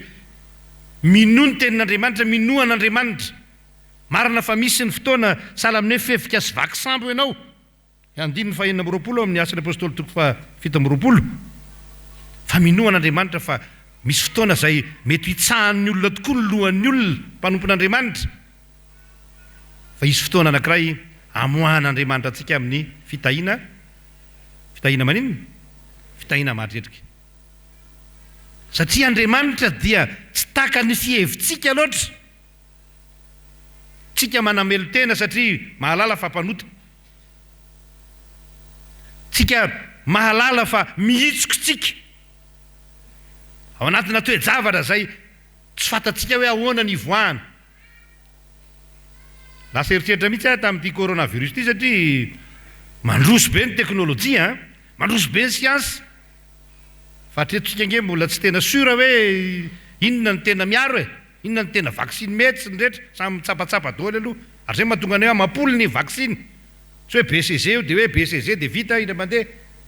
minoa ny tenin'Andriamanitra, minoa an'Andriamanitra. Marina fa misy ny fotoana sahala amin'ny hoe fefika sy vaky sambo ianao. Andininy 420 amin'ny Asan'ny Apôstôly toko 7. Fa minoa an'Andriamanitra fa misy fotoana izay mety hitsahan'ny olona tokoa ny lohan'ny olona mpanompon'Andriamanitra. Fa isy fotoana anankiray amoahan'Andriamanitra antsika amin'ny fitahiana. Fitahiana maninona? Fitahiana mahatretrika. Satria Andriamanitra dia tsy taka ny fihevitsika loatra. Tsika manamelo tena satria mahalala fa mpanota. Tsika mahalala fa mihitsoka tsika. Ao anatina toe-javatra zay tsy fantatsika hoe ahoana ny ivoahana. Lasa eritreritra mihitsy aho tamin'ity coronavirus ity satria mandroso be ny teknôlôjia, mandroso be ny siansa. Fa hatreto tsika nge mbola tsy tena sura hoe inona ny tena miaro e, inona ny tena vaksiny mety sy ny rehetra, samy mitsapatsapa daholo aloha. Ary zay mahatonga ny hoe amapoly ny vaksiny. Tsy hoe BCG io dia hoe BCG dia vita ina mandeha.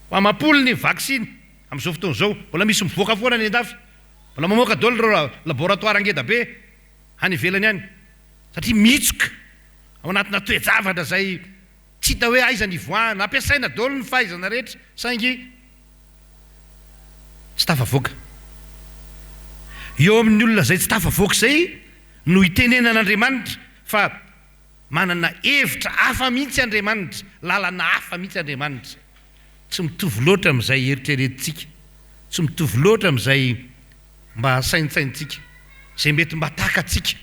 Fa amapoly ny vaksiny, amin'izao fotoana zao mbola misy mivoaka foana ny andafy mbola mamoaka dolo reo laboratoire angeda be any ivelany any satria mitsoka ao anatina toejavatra zay tsy hita hoe aiza ny voana ampiasaina dolo ny fahaizana rehetra saingy tsy tafavoaka eo amin'ny olona zay tsy tafavoaka zay no itenenan'Andriamanitra fa manana hevitra hafa mihitsy Andriamanitra lalana hafa mihitsy Andriamanitra tsy mitovy loatra amin'izay eritreretintsika tsy mitovy loatra amin'izay mba saintsaintsika zay mety mba takatsika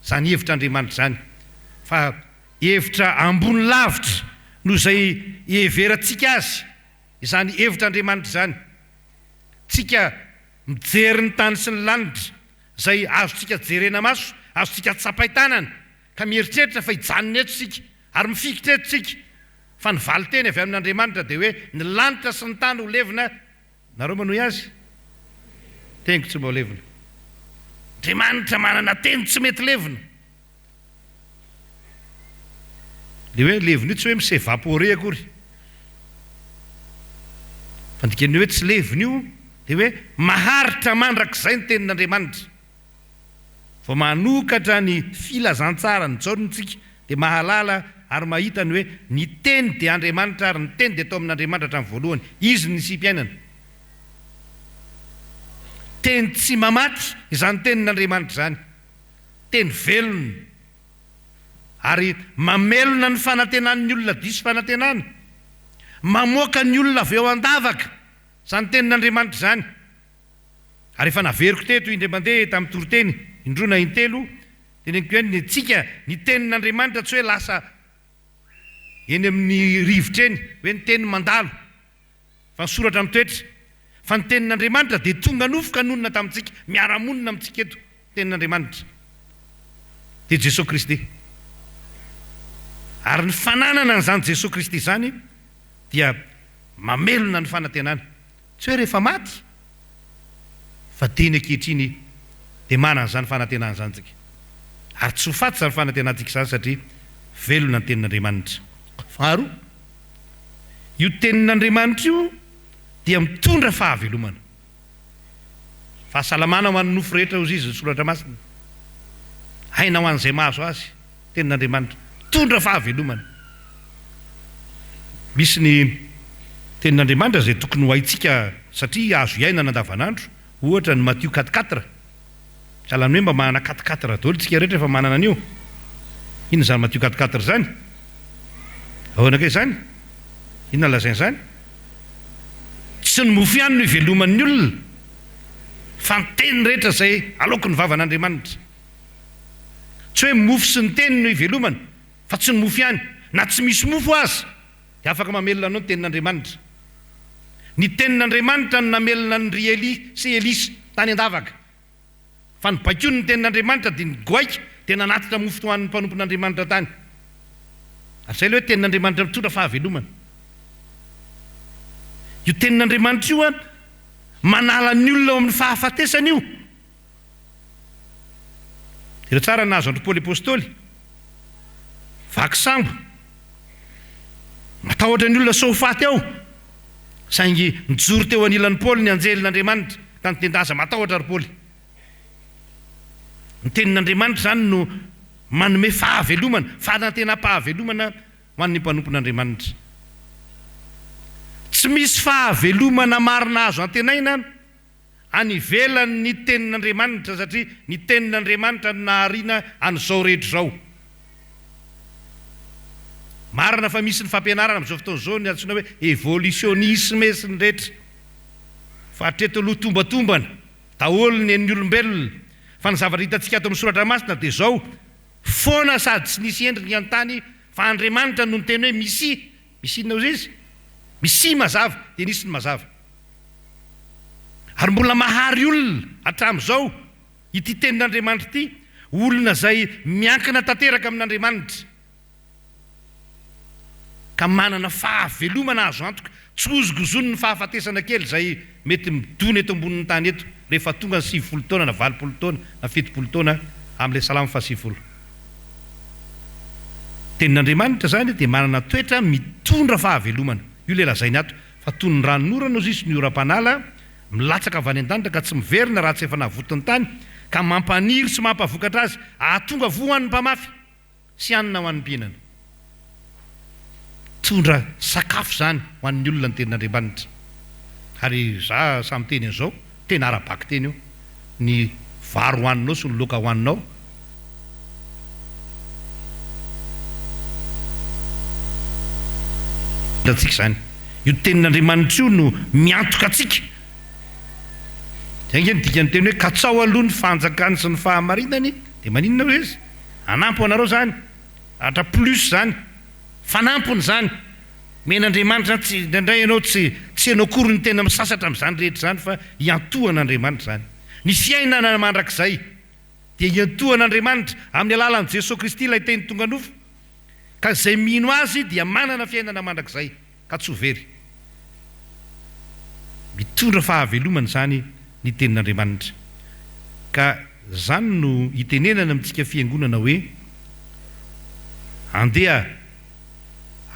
zany hevitra Andriamanitra zany fa hevitra ambony lavitra no zay heveratsika azy izany hevitra Andriamanitra zany tsika mijery ny tany sy ny lanitra zay azontsika jerena maso azontsika tsapaitanana ka mieritreritra fa hijanona eto sika ary mifikitra eto sika fa ny valy teny avy amin'Andriamanitra dia hoe ny lanitra sy ny tany ho levina nareo manohy azy teniko tsy mba ho levina Andriamanitra manana teny tsy mety levina le hoe levina io tsy hoe misevapore akory fa ndikany hoe tsy levina io dia hoe maharitra mandrak'izay ny tenin'Andriamanitra fa manokatra ny filazantsara ny jaonontsika dia mahalala ary mahita ny hoe ny teny dia Andriamanitra ary ny teny dia atao amin'Andriamanitra hatramin'ny voalohany izy ny simpiainana teny tsy mamatra izany tenin'Andriamanitra zany teny velona ary mamelona ny fanantenan'ny olona diso fanantenana mamoaka ny olona avy eo an-davaka zany tenin'Andriamanitra zany ary efa naveriko teto indray mandeha tamin'ny toroteny indrona intelo teneniko hoe ny tsika ny tenin'Andriamanitra tsy hoe lasa eny amin'ny rivotra eny hoe ny teny mandalo fa nysoratra amin'ny toetra fa ny tenin'Andriamanitra dia tonga nofoka nonona tamintsika miara-monina amintsika eto tenin'Andriamanitra dia Jesosy Kristy ary ny fananana n'izany Jesosy Kristy zany dia mamelona ny fanantenana tsy hoe rehefa maty fa teny ankehitriny dia manana zany fanantenana zany tsika ary tsy ho faty zany fanantenantsika zany satria velona ny tenin'Andriamanitra faharoa io tenin'Andriamanitra io dia mitondra fahavelomana fahasalamana ho an'ny nofo rehetra ozy izy ny soratra masina haina ho an'izay mahazo azy tenin'Andriamanitra mitondra fahavelomana misy ny tenin'Andriamanitra zay tokony ho haitsika satria azo iainana andavanandro ohatra ny Matthieu 4:4 salany hoe mba manana 4:4 daholo tsika rehetra efa manana an'io inona zany Matthieu 4:4 zany ahoanakay zany inona lazainy zany tsy ny mofo ihany no iveloman'ny olona fa ny teny rehetra zay aloky ny vavan'Andriamanitra tsy hoe mofo sy ny teny no ivelomana fa tsy ny mofo ihany na tsy misy mofo azy dia afaka mamelona anao ny tenin'Andriamanitra ny tenin'Andriamanitra no namelona ny ry Eli sy Elisa tany an-davaka fa ny bakony ny tenin'Andriamanitra dia ny goaika dia nanatitra mofo toan'ny mpanompon'Andriamanitra tany ary zay le hoe tenin'Andriamanitra mitondra fahavelomana io tenin'Andriamanitra io a manala ny olona ao amin'ny fahafatesana io dia tsara nahazo andro Paoly apôstôly vaky sambo matahotra ny olona soafaty ao saingy nijoro teo anilan'ny Paoly ny anjelin'Andriamanitra ka nitendaza matahotra ry Paoly ny tenin'Andriamanitra zany no manome fahavelomana fanantenam-pahavelomana ho an'ny mpanompon'Andriamanitra tsy misy fahavelomana marina azo antenaina any ivelan'ny tenin'Andriamanitra satria ny tenin'Andriamanitra no nahariana an'izao rehetra zao marina fa misy ny fampianarana amin'izao fotoana zao ny antsoina hoe évolutionnisme sy ny rehetra fa hatreto aloha tombatombana daholo ny an'ny olombelona fa ny zavatra hitantsika ato amin'ny soratra masina dia zao foana sady tsy nisy endrika an-tany fa Andriamanitra no ny teny hoe misy inona ozy izy misy mazava dia nisy ny mazava ary mbola mahary olona hatramin'izao ity tenin'Andriamanitra ity olona zay miankina tanteraka amin'Andriamanitra ka manana fahavelomana azo antoka tsy ozogozony ny fahafatesana kely zay mety midony eto ambonin'ny tany eto rehefa tonga ny 70 taona na 80 taona na 70 taona amin'ilay salamo fa 70 tenin'Andriamanitra zany dia manana toetra mitondra fahavelomana io le lazainy ato fa toy ny ranonorana ozy isy ny oram-panala milatsaka avy any an-danitra ka tsy miverina raha tsy efa navotony tany ka mampaniry sy mampavokatra azy ahatonga vo ho an'ny mpamafy sy anina ho an'nym-pihinana. Tondra sakafo zany ho an'ny olona ny tenin'Andriamanitra. Ary za samy teny an'izao tena arabaky teny io, ny vary hoaninao sy ny loka hoaninao atsika zany. Io tenin'Andriamanitra io no miantoka atsika. Zay nge dikany teny hoe katsao aloha ny fanjakany sy ny fahamarinany dia maninona hoe izy anampo anareo zany, atra plus zany, fanampony zany. Men'Andriamanitra tsy indray ianao tsy ianao akory ny tena misasatra amin'izany rehetra zany fa iantohan'Andriamanitra zany. Ny fiainana mandrakizay dia iantohan'Andriamanitra amin'ny alalan'i Jesosy Kristy ilay teny tonga nofo. Ka izay mino azy dia manana fiainana mandrakizay ka tsy ho very. Mitondra fahavelomana zany ny tenin'Andriamanitra. Ka zany no itenenana amintsika fiangonana hoe andeha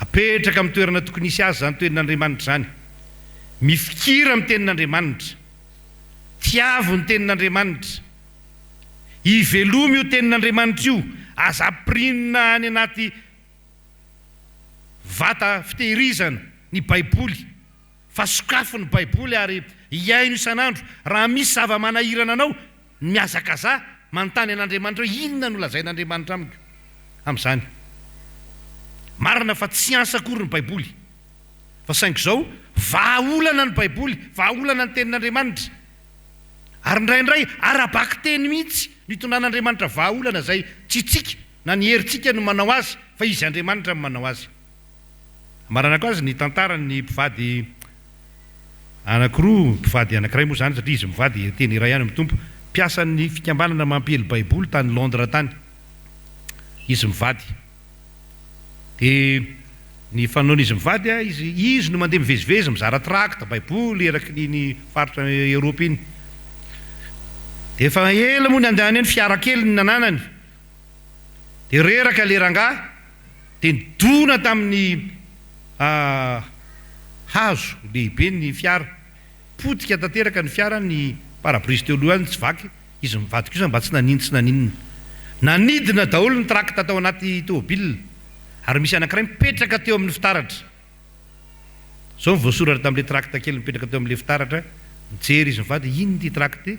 apetraka amin'ny toerana tokony hisy azy zany tenin'Andriamanitra zany. Mifikira amin'ny tenin'Andriamanitra. Tiavo ny tenin'Andriamanitra. Ivelomy io tenin'Andriamanitra io. Aza pirinina any anaty vata fitehirizana ny baiboly. Fa sokafo ny baiboly ary iaino isan'andro. Raha misy zava-manahirana anao miazakaza manontany an'Andriamanitra hoe inona no lazain'Andriamanitra amiko amin'izany. Marina fa tsy ansa akory ny baiboly. Fa saingy izao vahaolana ny baiboly, vahaolana ny tenin'Andriamanitra. Ary indraindray arabaky teny mihitsy nitonan'Andriamanitra vahaolana zay tsy tsika na ny herintsika no manao azy fa izy Andriamanitra no manao azy. Marana koa azy ny tantarany mpivady anankiroa, mpivady anankiray moa zany satria izy mivady teny iray ihany amin'ny tompo, mpiasan'ny fikambanana mampihely baiboly tany Londres tany. Izy mivady. Dia ny fanaon'izy mivady izy no mandeha mivezivezy mizara trakta baiboly eraky ny faritra Eoropa iny. Dia efa ela moa ny andehany eny fiara kely ny nananany. Dia reraka lerangah dia nidona tamin'ny hazo lehibe ny fiara. Potika tanteraka ny fiara ny parabrise teo aloha tsy vaky. Izy mivady kosa mba tsy naninona. Nanidina daholo ny trakta tao anaty tômôbilina. Ary misy anankiray mipetraka teo amin'ny fitaratra. Zao voasoratra tamin'ilay trakta kely mipetraka teo amin'ilay fitaratra. Mijery izy mivady, ino ty trakta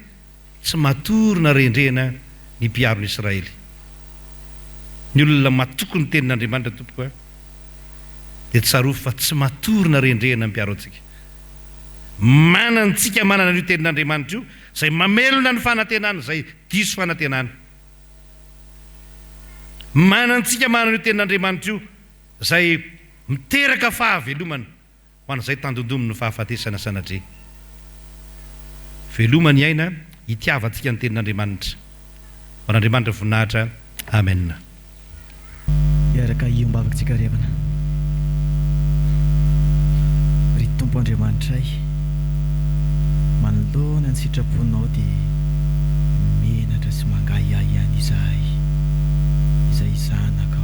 tsy matorina rendrena ny mpiaron' Israely. Ny olona matoko ny tenin'Andriamanitra tompoko dia tsarofo fa tsy matorina rendrena ny mpiaro antsika. Manantsika manana io tenin'Andriamanitra io zay mamelona ny fanantenana, zay diso fanantenana. Manantsika manana io tenin'Andriamanitra io zay miteraka fahavelomana ho an'izay tandondominy ny fahafatesana sanadre. Velomany aina hitiavantsika ny tenin'Andriamanitra. Ho an'Andriamanitra voninahitra. Amen. Iaraka iombavakantsika revana. Ry Tompo Andriamanitray, manoloana ny sitraponao dia menatra sy mangahiahy ihany izay zanaka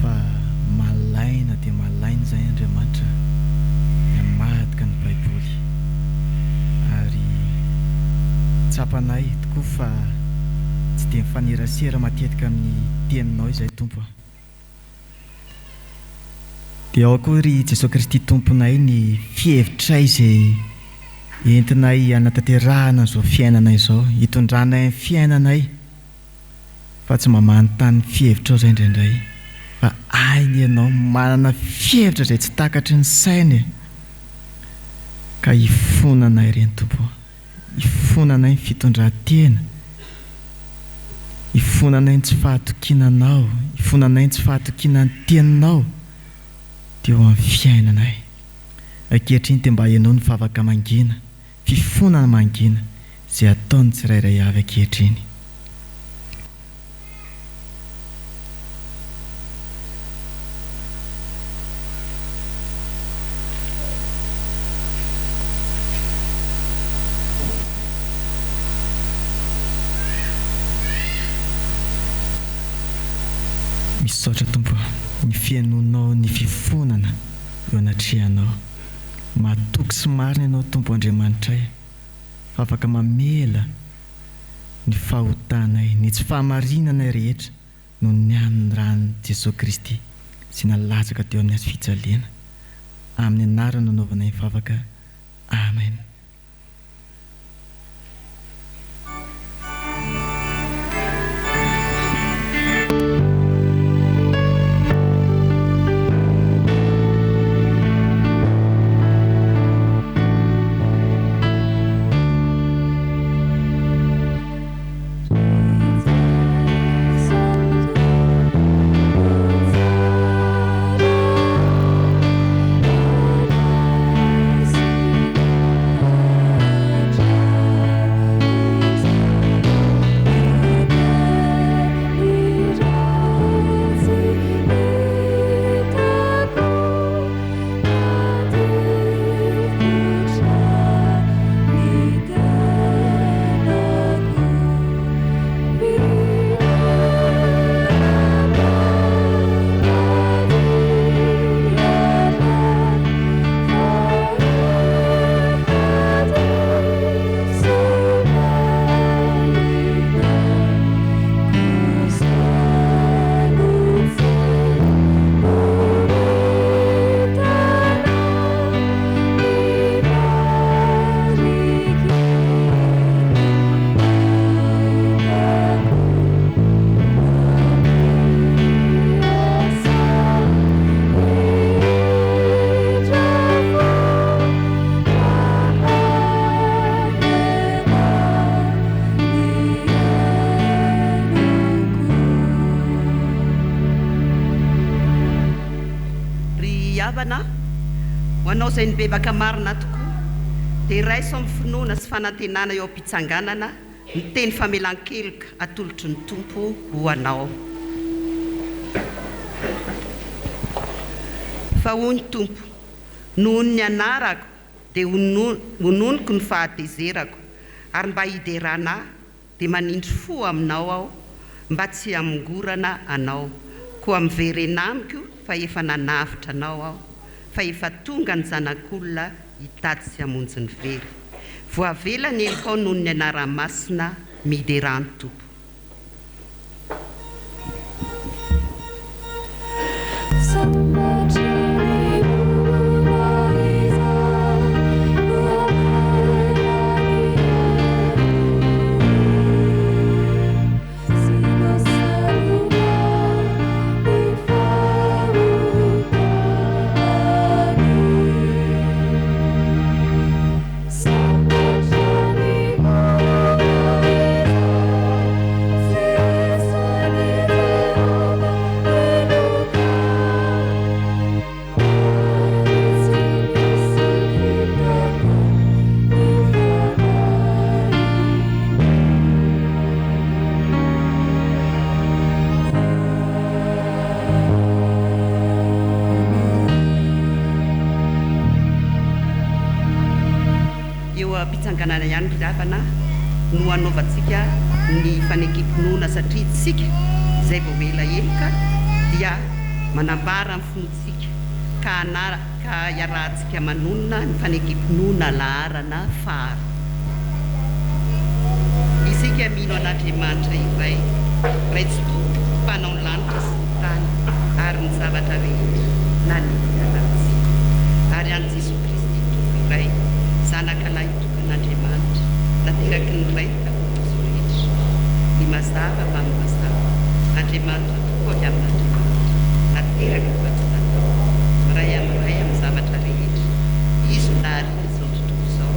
fa malaina dia malaina izay Andriamanitra namadika ny baiboly ary tsapanay tokoa fa tsy dia mifanerasera matetika amin'ny teninao izay Tompo. Dia ao koa ry Jesosy Kristy Tomponay ny fihevitray izay entinay hanatanterahana izao fiainana izao, hitondranay amin'ny fiainanay fa tsy mamanontany fihevitrao izay indraindray fa ainy ianao manana fihevitra izay tsy takatry ny sainy ka hifonanay ireny Tompo, hifonanay ny fitondran-tena, hifonanay ny tsy fahatokinanao, hifonanay ny tsy fahatokinan'ny teninao teo amin'ny fiainanay. Ankehitriny dia mba ianao ny favaka mangina, fifonana mangina izay ataony tsirairay avy ankehitriny. Misaotra Tompo, ny fianonao, ny fifonana eo anatrehanao. mahatoky sy marina ianao tompo Andriamanitra ay fa afaka mamela ny fahotanay ny tsy fahamarinanay rehetra no ny an'ny ran'ny Jesosy Kristy sy nalatsaka teo amin'ny azy fijaliana amin'ny anarana nanaovanay favaka. Amen. Hoanao izay ny bebaka marina tokoa dia raiso amin'ny finoana sy fanantenana eo am-pitsanganana ny teny famelan-keloka atolotry ny tompo ho anao. Fa hoy ny tompo, noho ny anarako dia hononiko ny fahatezerako ary mba hiderana dia manindry fo aminao aho mba tsy hamongorana anao koa miverena amiko fa efa nanavitra anao aho fa efa tonga ny zanak'olona hitady sy hamonjy ny very. Voavela ny eliko noho ny anara-masina miderany tompo. Pitsanganana ihany ravana no anaovantsika ny fanekim-pinoana satria tsika izay vao ela eloka dia manambara amin'ny fonontsika ka iarahantsika manonona ny fanekim-pinoana laharana faharo. Isika mino an'Andriamanitra iray ray tsy tompo mpanao ny lanitra sy ny tany ary ny zavatra rehetra na ny anantsika ary any Jesosy Kristy tompo iray zanaka lahy Andriamanitra nateraky ny raika rehetra ny mazava fa ny mazava Andriamanitra tokoa avy amin'Andriamanitra nateraky ny vatanana miray amin'ny zavatra rehetra izy nary izao tontolo izao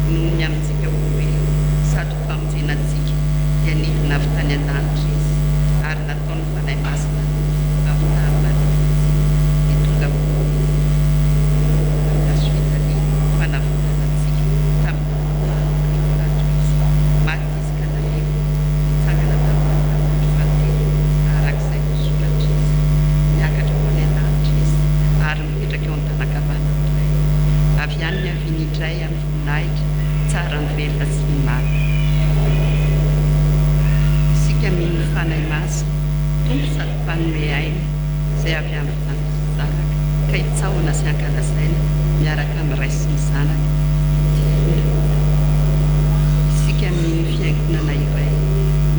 noho ny amintsika olombelona sady famonjenantsika dia nidina avy tany an-danitra izy ary nataony fanahy masina avy tamina ny tonga izay avy amin'ny zanaka ka hitsaona sy ankalazaina miaraka amin'ny ray sy ny zanaka isika amin'ny fiangonana iray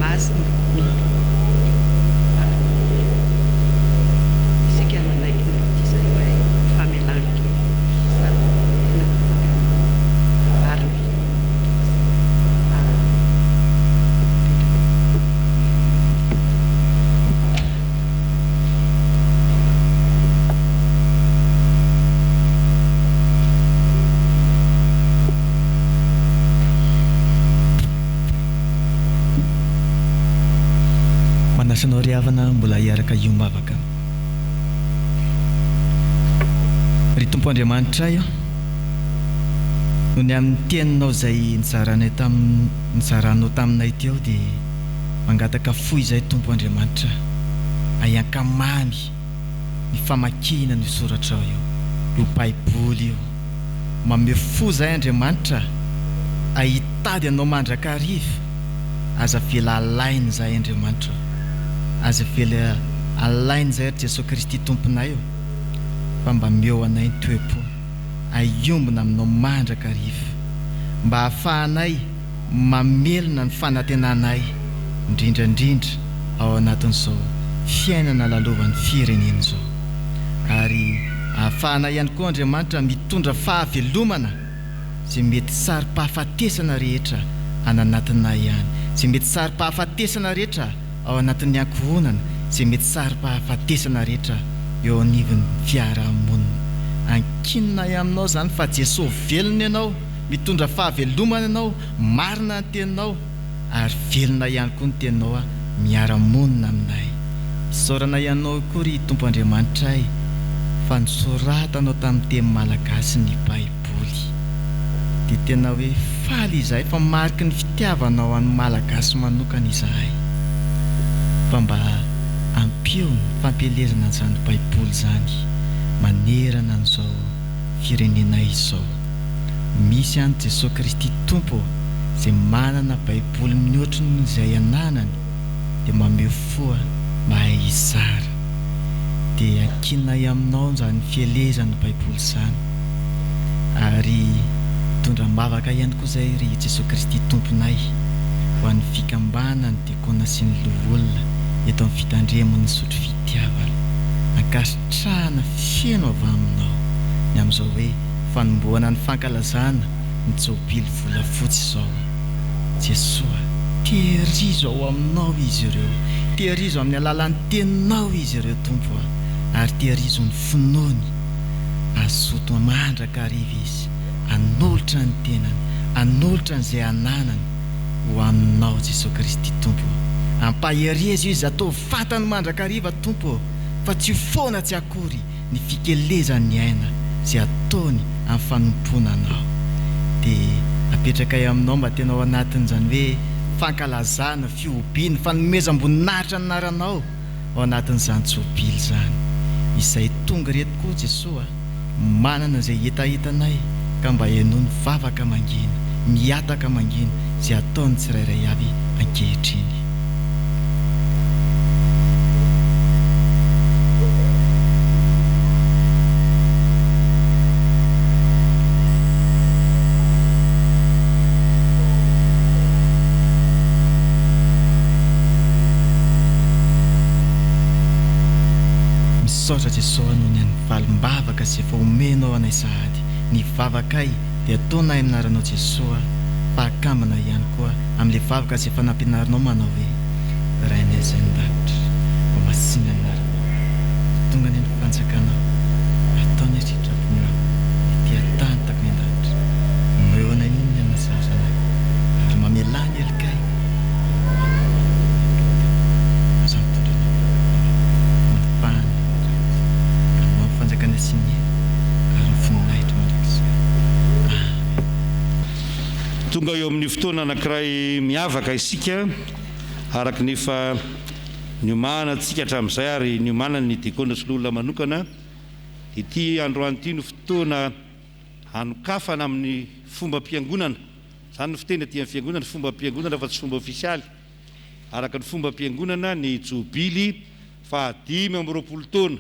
masina isika manaiky notiza iray famelanky Manasanao ry havana mbola hiaraka iombavaka ry tompo Andriamanitra io noho ny amin'ny teninao izay nizaranao taminay teo dia mangataka fo izay tompo Andriamanitra ayankamamy ny famakina ny soratra io Baiboly io mameo fo izay Andriamanitra ahitady anao mandrakariva aza vela alainy izay Andriamanitra aza vela alainy izay ry Jesosy Kristy tomponay io fa mba meo anay ny toe-po aiombona aminao mandrakariva mba hahafahanay mamelona ny fanantenanay indrindrandrindra ao anatin'izao fiainana lalovan'ny firenena izao ary hahafahanay ihany koa Andriamanitra mitondra fahavelomana izay mety sary-pahafatesana rehetra ananatinay ihany izay mety sary-pahafatesana rehetra ao anatin'ny ankohonana izay mety sary-pahafatesana rehetra eo anivon'ny fiarahamonina ankinonay aminao zany fa Jesosy velona ianao mitondra fahavelomana ianao marina ny teninao ary velona ihany koa ny teninao miara-monina aminay isaorana ianao koa ry tompo Andriamanitra ay fa nisoratanao tamin'ny teny malagasy ny Baiboly dia tena hoe faly izahay fa mariky ny fitiavanao amin'ny malagasy manokana izahay fa mba ampio ny fampelezana an'izany Baiboly zany manerana an'izao firenenay izao misy any Jesosy Kristy tompo izay manana Baiboly mihoatra noho izay ananany dia mameo foa mahay izara dia ankinay aminao zany fielezany Baiboly zany ary tondram-bavaka ihany koa izay ry Jesosy Kristy tomponay ho an'ny fikambanany diakona sy ny loholona eto amin'ny fitandremon'ny sotro fitiavana ankasitrahana fiaino avy aminao ny amin'izao hoe fanomboana ny fankalazana ny jobily volafotsy izao Jesosy tehirizo ao aminao izy ireo tehirizo amin'ny alalan'ny teninao izy ireo tompo ary tehirizo ny finoany azoto mandrakariva izy anolotra ny tenany anolotra n'izay ananany ho aminao Jesosy Kristy tompo ampaherizy izy atao fatany mandrakariva tompo fa tsy foana tsy akory ny fikelezan'ny aina izay ataony amin'ny fanomponanao dia apetraka aminao mba tenao anatin'izany hoe fankalazana fiobiany fanomezam-boninahitra ny naranao ao anatin'izany jobily zany izay tonga reto koa Jesosy manana izay hitahitanay ka mba ianony vavaka mangina miataka mangina izay ataony tsirairay avy ankehitriny misaotra Jesosy noho ny any valim-bavaka izay efa omenao anay sahady ny vavakay dia ataonay aminaranao Jesosy fa akambana ihany koa amin'ilay vavaka izay efa nampianarinao manao hoe rainay izay ndaritra mba masinga anarana tonga ny fanjakanao ataony ritraponao ity atantako ny andaritra meo anay niny ny anasazanay ary mamelany elikay tonga eo amin'ny fotoana anankiray miavaka isika araky nefa niomana antsika hatramin'izay ary niomana ny diakona sy lolona manokana ity androany ity no fotoana hanokafana amin'ny fomba-piangonana zany no fiteny aty amin'ny fiangonana fomba piangonana fa tsy fomba ofisialy araka ny fomba piangonana ny jobily fa 5 amby 20 taona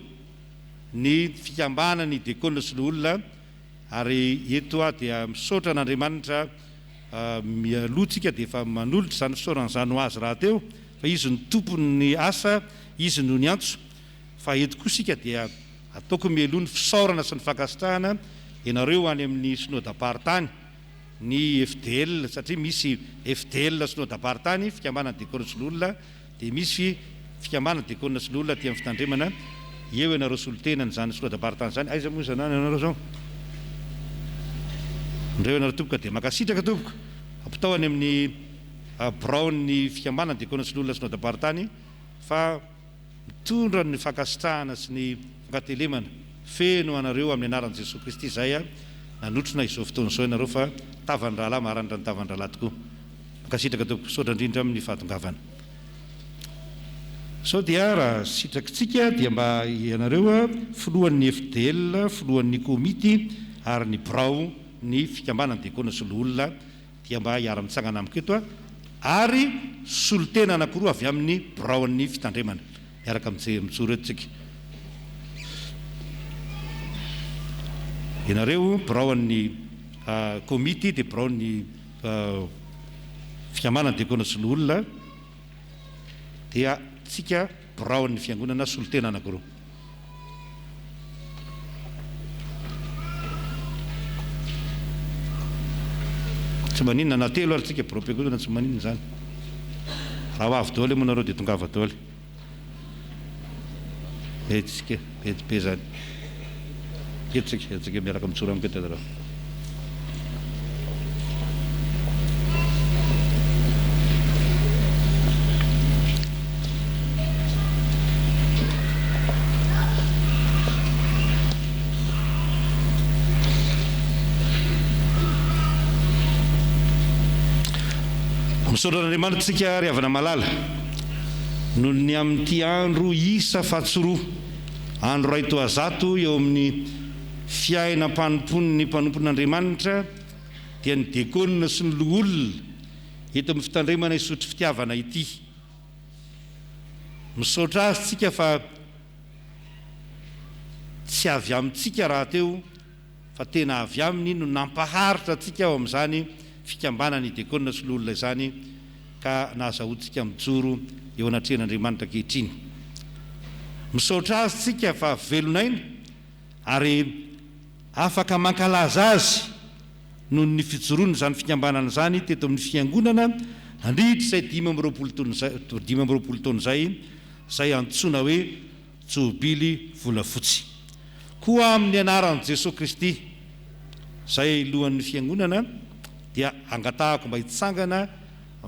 ny fikambana ny diakona sy lolona ary eto dia misaotra n'Andriamanitra mialohantsika dia efa manolotra izany fisaoran'izany ho azy raha teo fa izy ny tompony asa izy no ny antso fa eto koa sika dia ataoko mialoha ny fisaorana sy ny fankasitrahana ianareo any amin'ny synodam-paritany ny FDL satria misy FDL synodam-paritany fikambanana diakonina sy olona dia misy fikambanana diakonina sy olona ty amin'ny fitandremana eo ianareo solontenany zany synodam-paritany zany aiza moa izany ianareo zao indreo ianareo tomboka dia makasitraka tomboka ampitao any amin'ny braony fikambanana diakonina sy olona synodam-paritany fa mitondra ny fankasitrahana sy ny fankatelemana feno anareo amin'ny anaran'i Jesosy Kristy izay nanotrona izao fotoana izao ianareo fa tavan'ny rahalahy maharanitra ny tavan'ny rahalahy tokoa makasitraka tompoko saotra indrindra amin'ny fahatongavana sao dia raha sitrakitsika dia mba ianareo folohan'ny FDL folohan'ny komity ary ny brao ny fikambanana diakonina sy olona dia mba hiara-mitsangana amiko eto ary solotena anankiroa avy amin'ny braon'ny fitandremana miaraka mitsoro eto tsika ianareo braon'ny komity dia braon'ny fikambanana diakonina sy olona dia tsika braon'ny fiangonana solotena anankiroa tsy maninona na telo ary tsika bro-piangonana tsy maninona zany raha ho avy daoly moa nareo dia tongava daoly etsika be zany etsika miaraka mitsoro amiko eto raha misaotra n'Andriamanitra tsika ry havana malala noho ny amin'ity andro isa fahatsoroa andro ray toazato eo amin'ny fiaina mpanompon'ny mpanompon'Andriamanitra dia ny diakonina sy ny loholona eto amin'ny fitandremana isotry fitiavana ity misaotra azy tsika fa tsy avy amintsika raha teo fa tena avy aminy no nampaharitra atsika ao amin'izany fikambanany diakonina sy loholona izany ka nahazahoantsika mijoro eo anatrehan'Andriamanitra ankehitriny misaotra azy tsika fa velonaina ary afaka mankalaza azy noho ny fijoroana izany fikambanana izany teto amin'ny fiangonana nandritra izay 5 taona izay antsoina hoe jobily volafotsy koa amin'ny anaran'i Jesosy Kristy izay lohan'ny fiangonana dia angatahako mba hitsangana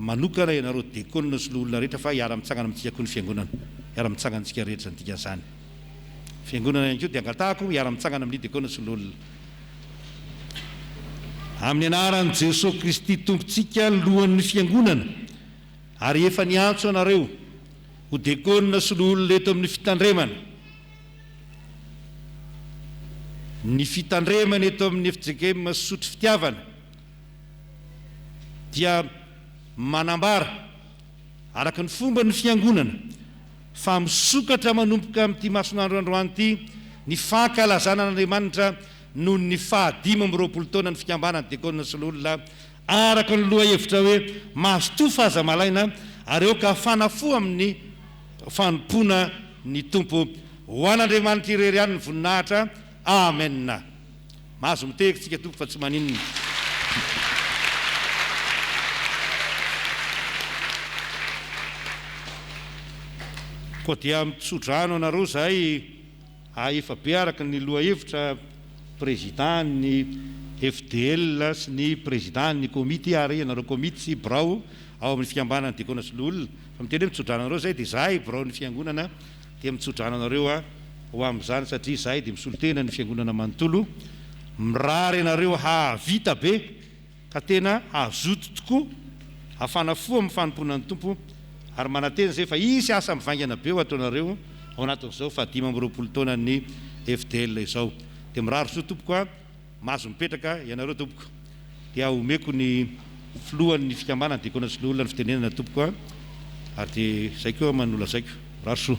manokana ianareo diakonina sy loholona rehetra fa hiara-mitsangana amintsika koa ny fiangonana hiara-mitsangana antsika rehetra ny dikan'izany fiangonana ihany koa dia angatahako hiara-mitsangana amin'ny diakonina sy loholona amin'ny anaran'i Jesosy Kristy tompontsika lohan'ny fiangonana ary efa niantso anareo ho diakonina sy loholona eto amin'ny fitandremana ny fitandremana eto amin'ny FJKM sotry fitiavana dia manambara araka ny fomba ny fiangonana fa misokatra manomboka amin'ity masonandro androany ity ny fankalazana n'Andriamanitra noho ny 25 taona ny fikambanany diakonina sy loholona araka ny loha hevitra hoe mahazo fahaza malaina ary eo ka fanafo amin'ny fanompoana ny tompo ho an'Andriamanitra irery ihany ny voninahitra amen mahazo mitehika tsika tompo fa tsy maninona koa dia mitsodrano anareo zahay efa be araka ny loha hevitra président ny FDL sy ny président ny komity ary anareo komity sy brao ao amin'ny fikambanana diakonina sy loholona fa miteny hoe mitsodrano anareo zay dia zahay brao ny fiangonana dia mitsodrano anareo ho amin'izany satria zahay dia misolotena ny fiangonana manontolo mirary anareo hahavita be ka tena hazoto tokoa hafanafo amin'ny fanomponan'ny tompo ary manantena zay fa isy asa mivaingana be ho ataonareo ao anatin'izao fa 25 taona ny FDL izao dia mirary so tompoko mahazo mipetraka ianareo tompoko dia omeko ny filohan'ny fikambanana diakonina sy loholona ny fitenenana tompoko ary dia zay koa manolo zaiko mirary so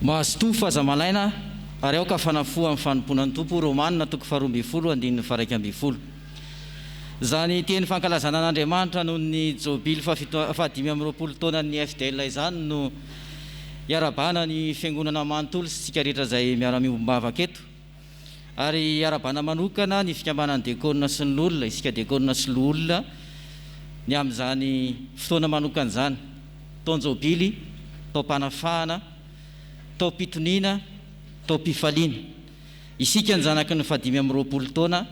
mahazo fahazamalaina ary aoka fanafoa amin'ny fanomponan'ny tompo romanina toko 12:1 zany teny fankalazana an'Andriamanitra noho ny jobily 520 taona ny FDL izany no iarabana ny fiangonana manontolo sy tsika rehetra izay miara-miombavaka eto ary iarabana manokana ny fikambanan'ny diakonina sy ny olona isika diakonina sy olona ny amin'izany fotoana manokana izany taonjobily taom-panafahana taom-pitoniana taom-pifaliana isika ny zanaky ny 520 taona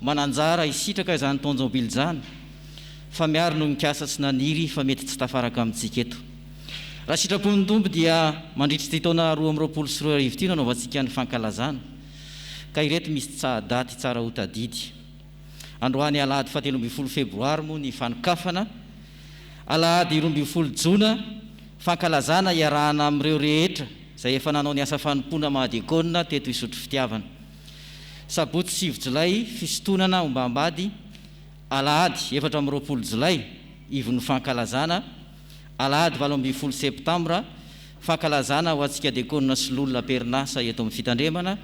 mananjara isitraka izany taonjobily izany fa miaro no nikasa tsy naniry fa mety tsy tafaraka amintsika eto raha sitrapon'ny tompo dia mandritry ty taona 2024 ty nanaovantsika ny fankalazana ka ireto misy tsahadaty tsara hotadidy androany alahady 17 febroary moa ny fanikafana alahady 12 jona fankalazana iarahana amin'ireo rehetra izay efa nanao ny asa fanompona mahadiakonina teto isotro fitiavana sabotsy 9 jolay fisotonana ombambady alahady 14 jolay ivon'ny fankalazana alahady 12 septambra fankalazana ho antsika diakonina sy lolona perinasa eto amin'ny fitandremana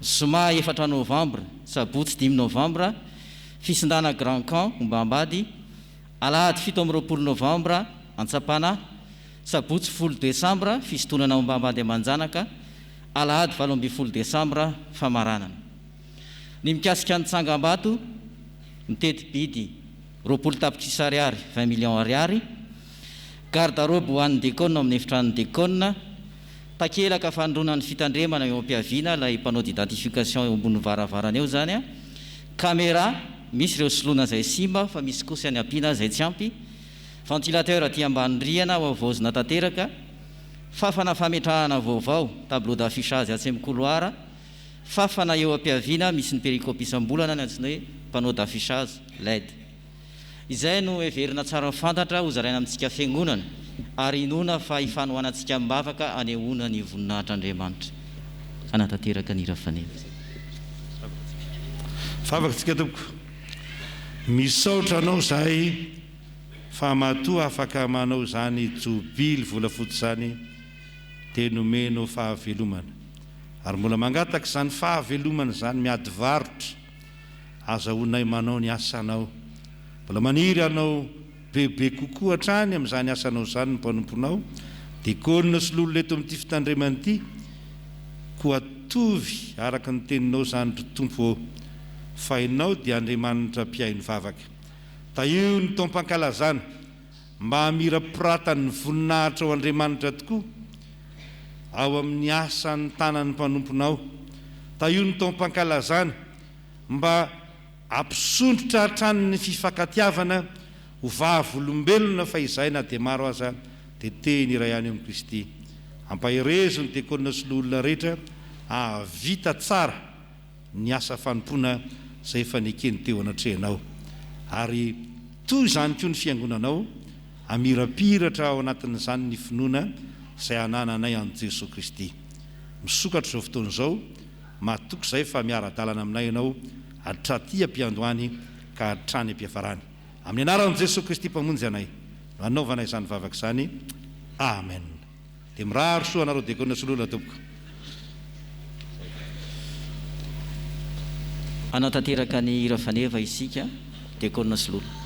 zoma 4 novambra sabotsy 5 novambra fisindana grand camp ombambady alahady 17 novambra antsapana sabotsy 10 desambra fisotonana ombambady amanjanaka alahady 12 desambra famaranana ny mikasika ny tsangam-bato mitety bidy 20 tapitrisy ariary 20 millions ariary garde-robe ho an'ny diakonina amin'ny efitran'ny diakonina takelaka fanondronan'ny fitandremana eo am-piaviana lay panneau d'identification eo ambony varavarana eo zany a caméra misy ireo solona zay simba fa misy kosa any ampiana zay tsy ampy ventilateur aty ambany-rihana ho avaozina tanteraka fafana fametrahana vaovao tableau d'affichage atsy amin'ny couloir fafana eo am-piaviana misy ny péricopis-am-bolana ny antsoina hoe panneau d'affichage LED izay no everina tsara fantatra ho zaraina amintsika fiangonana ary inona fa ifanohanantsika mbavaka anehoana ny voninahitr'Andriamanitra anatanteraka ny rafaneva favakantsika tompoko misaotra anao zahay fa matoa afaka manao zany jobily volafotsy zany tenomeno fahavelomana ary mbola mangataka zany fahavelomana zany miady varotra azahoanay manao ny asanao mbola maniry anao bebe kokoa hatrany amin'izany asanao zany ny mpanomponao diakonina sy lolona eto amin'ity fitandremana ity koa atovy araka ny teninao zany ry tompo fa inao dia Andriamanitra mpiainy vavaka taio ny taom-pankalazana mba hamira-piratany voninahitra ao Andriamanitra tokoa ao amin'ny asan'ny tanan'ny mpanomponao taio ny taom-pankalazana mba ampisondrotra hatrany ny fifankatiavana ho vavolombelona fa izay na dia maro aza dia teny iray ihany amin'ny Kristy ampaherezo ny diakonina sy lolona rehetra vita tsara ny asa fanompona izay efa nekeny teo anatrehanao ary toy izany koa ny fiangonanao amirapiratra ao anatin'izany ny finoana izay anananay an' Jesosy Kristy misokatra izao fotoana izao mahatoky izay fa miara-dalana aminay ianao hatraty ampiandohany ka hatrany ampiafarany amin'ny anaran'i Jesosy Kristy mpamonjy anay no anaovanay izany vavaka izany amen dia miraharo soa anareo diakonina sy lolona tompoko anatanteraka ny rafaneva isika diakonina sy lolona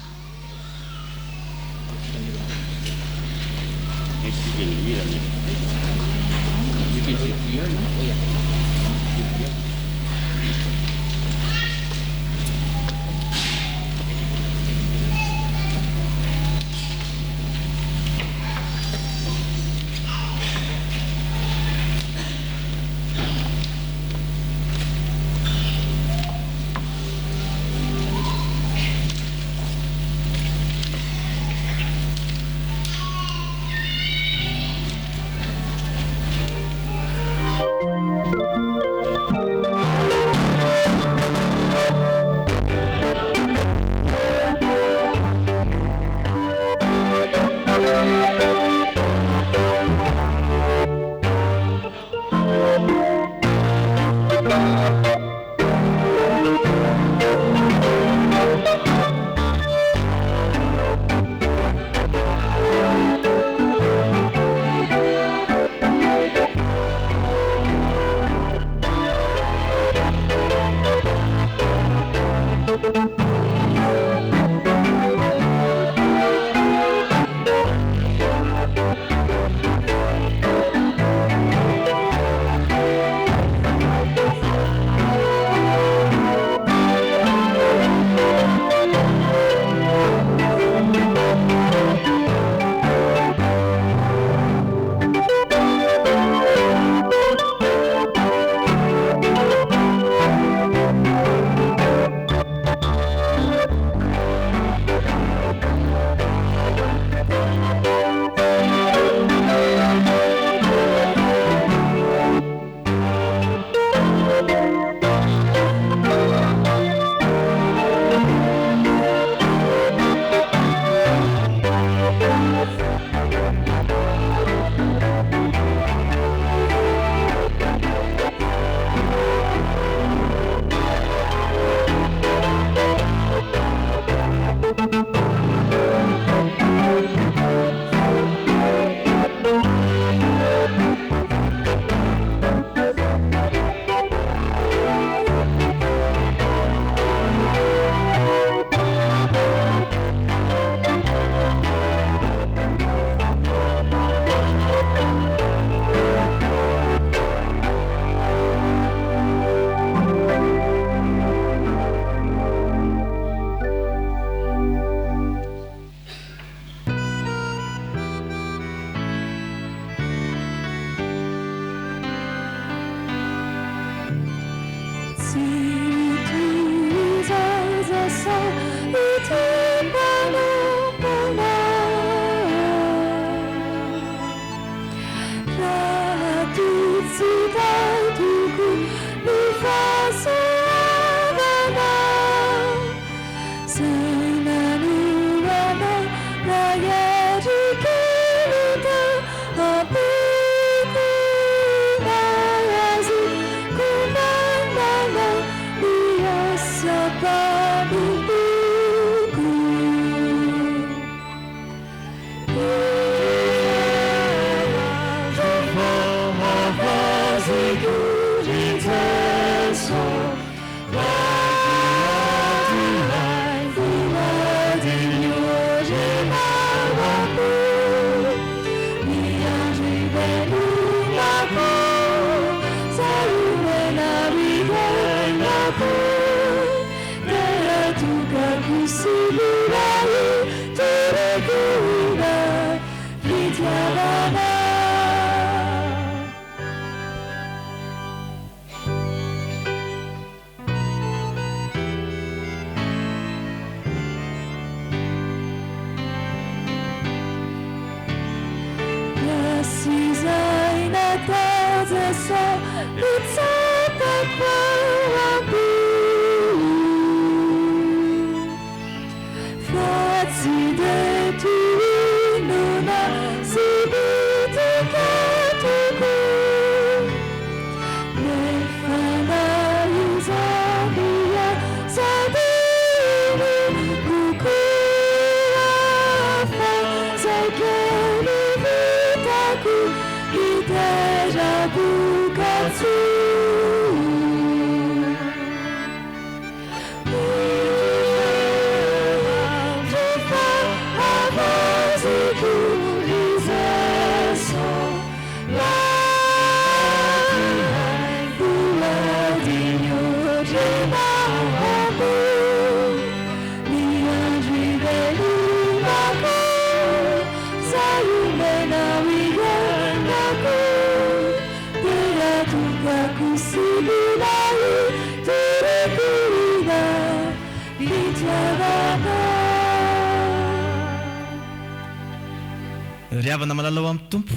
Riavana malalao amin'ny tompo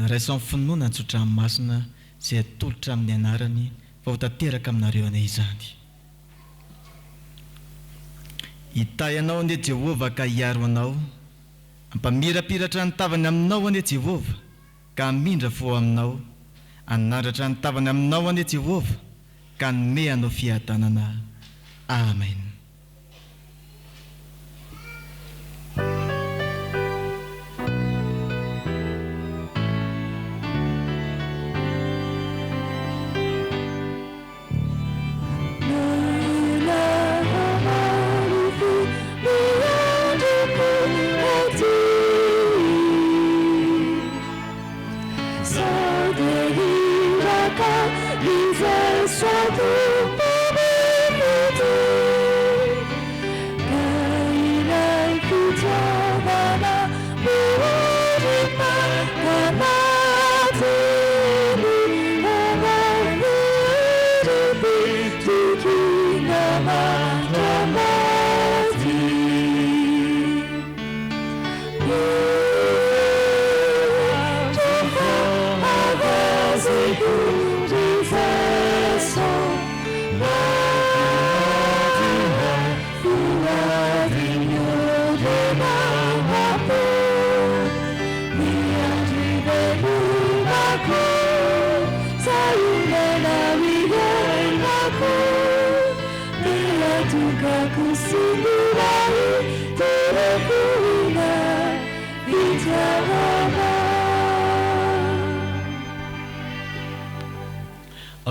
raiso amin'ny finoana antsotra amin'ny masina izay atolotra amin'ny anarany fa ho tanteraka aminareo anay izany. Hitay anao anie Jehovah ka hiaro anao, ampamirapiratra ny tavany aminao anie Jehovah ka hamindra fo aminao, anandratra ny tavany aminao anie Jehovah ka hanome anao fiadanana. Amen.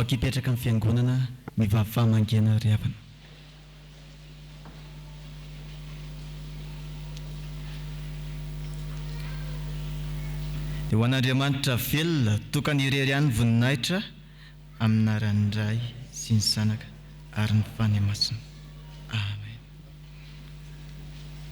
Akipetraka amin'ny fiangonana mivavy famangena riavana. Dia ho an'Andriamanitra velona tokany irery ihany voninahitra amin'ny anaran'ny Ray sy ny Zanaka ary ny Fanahy Masina.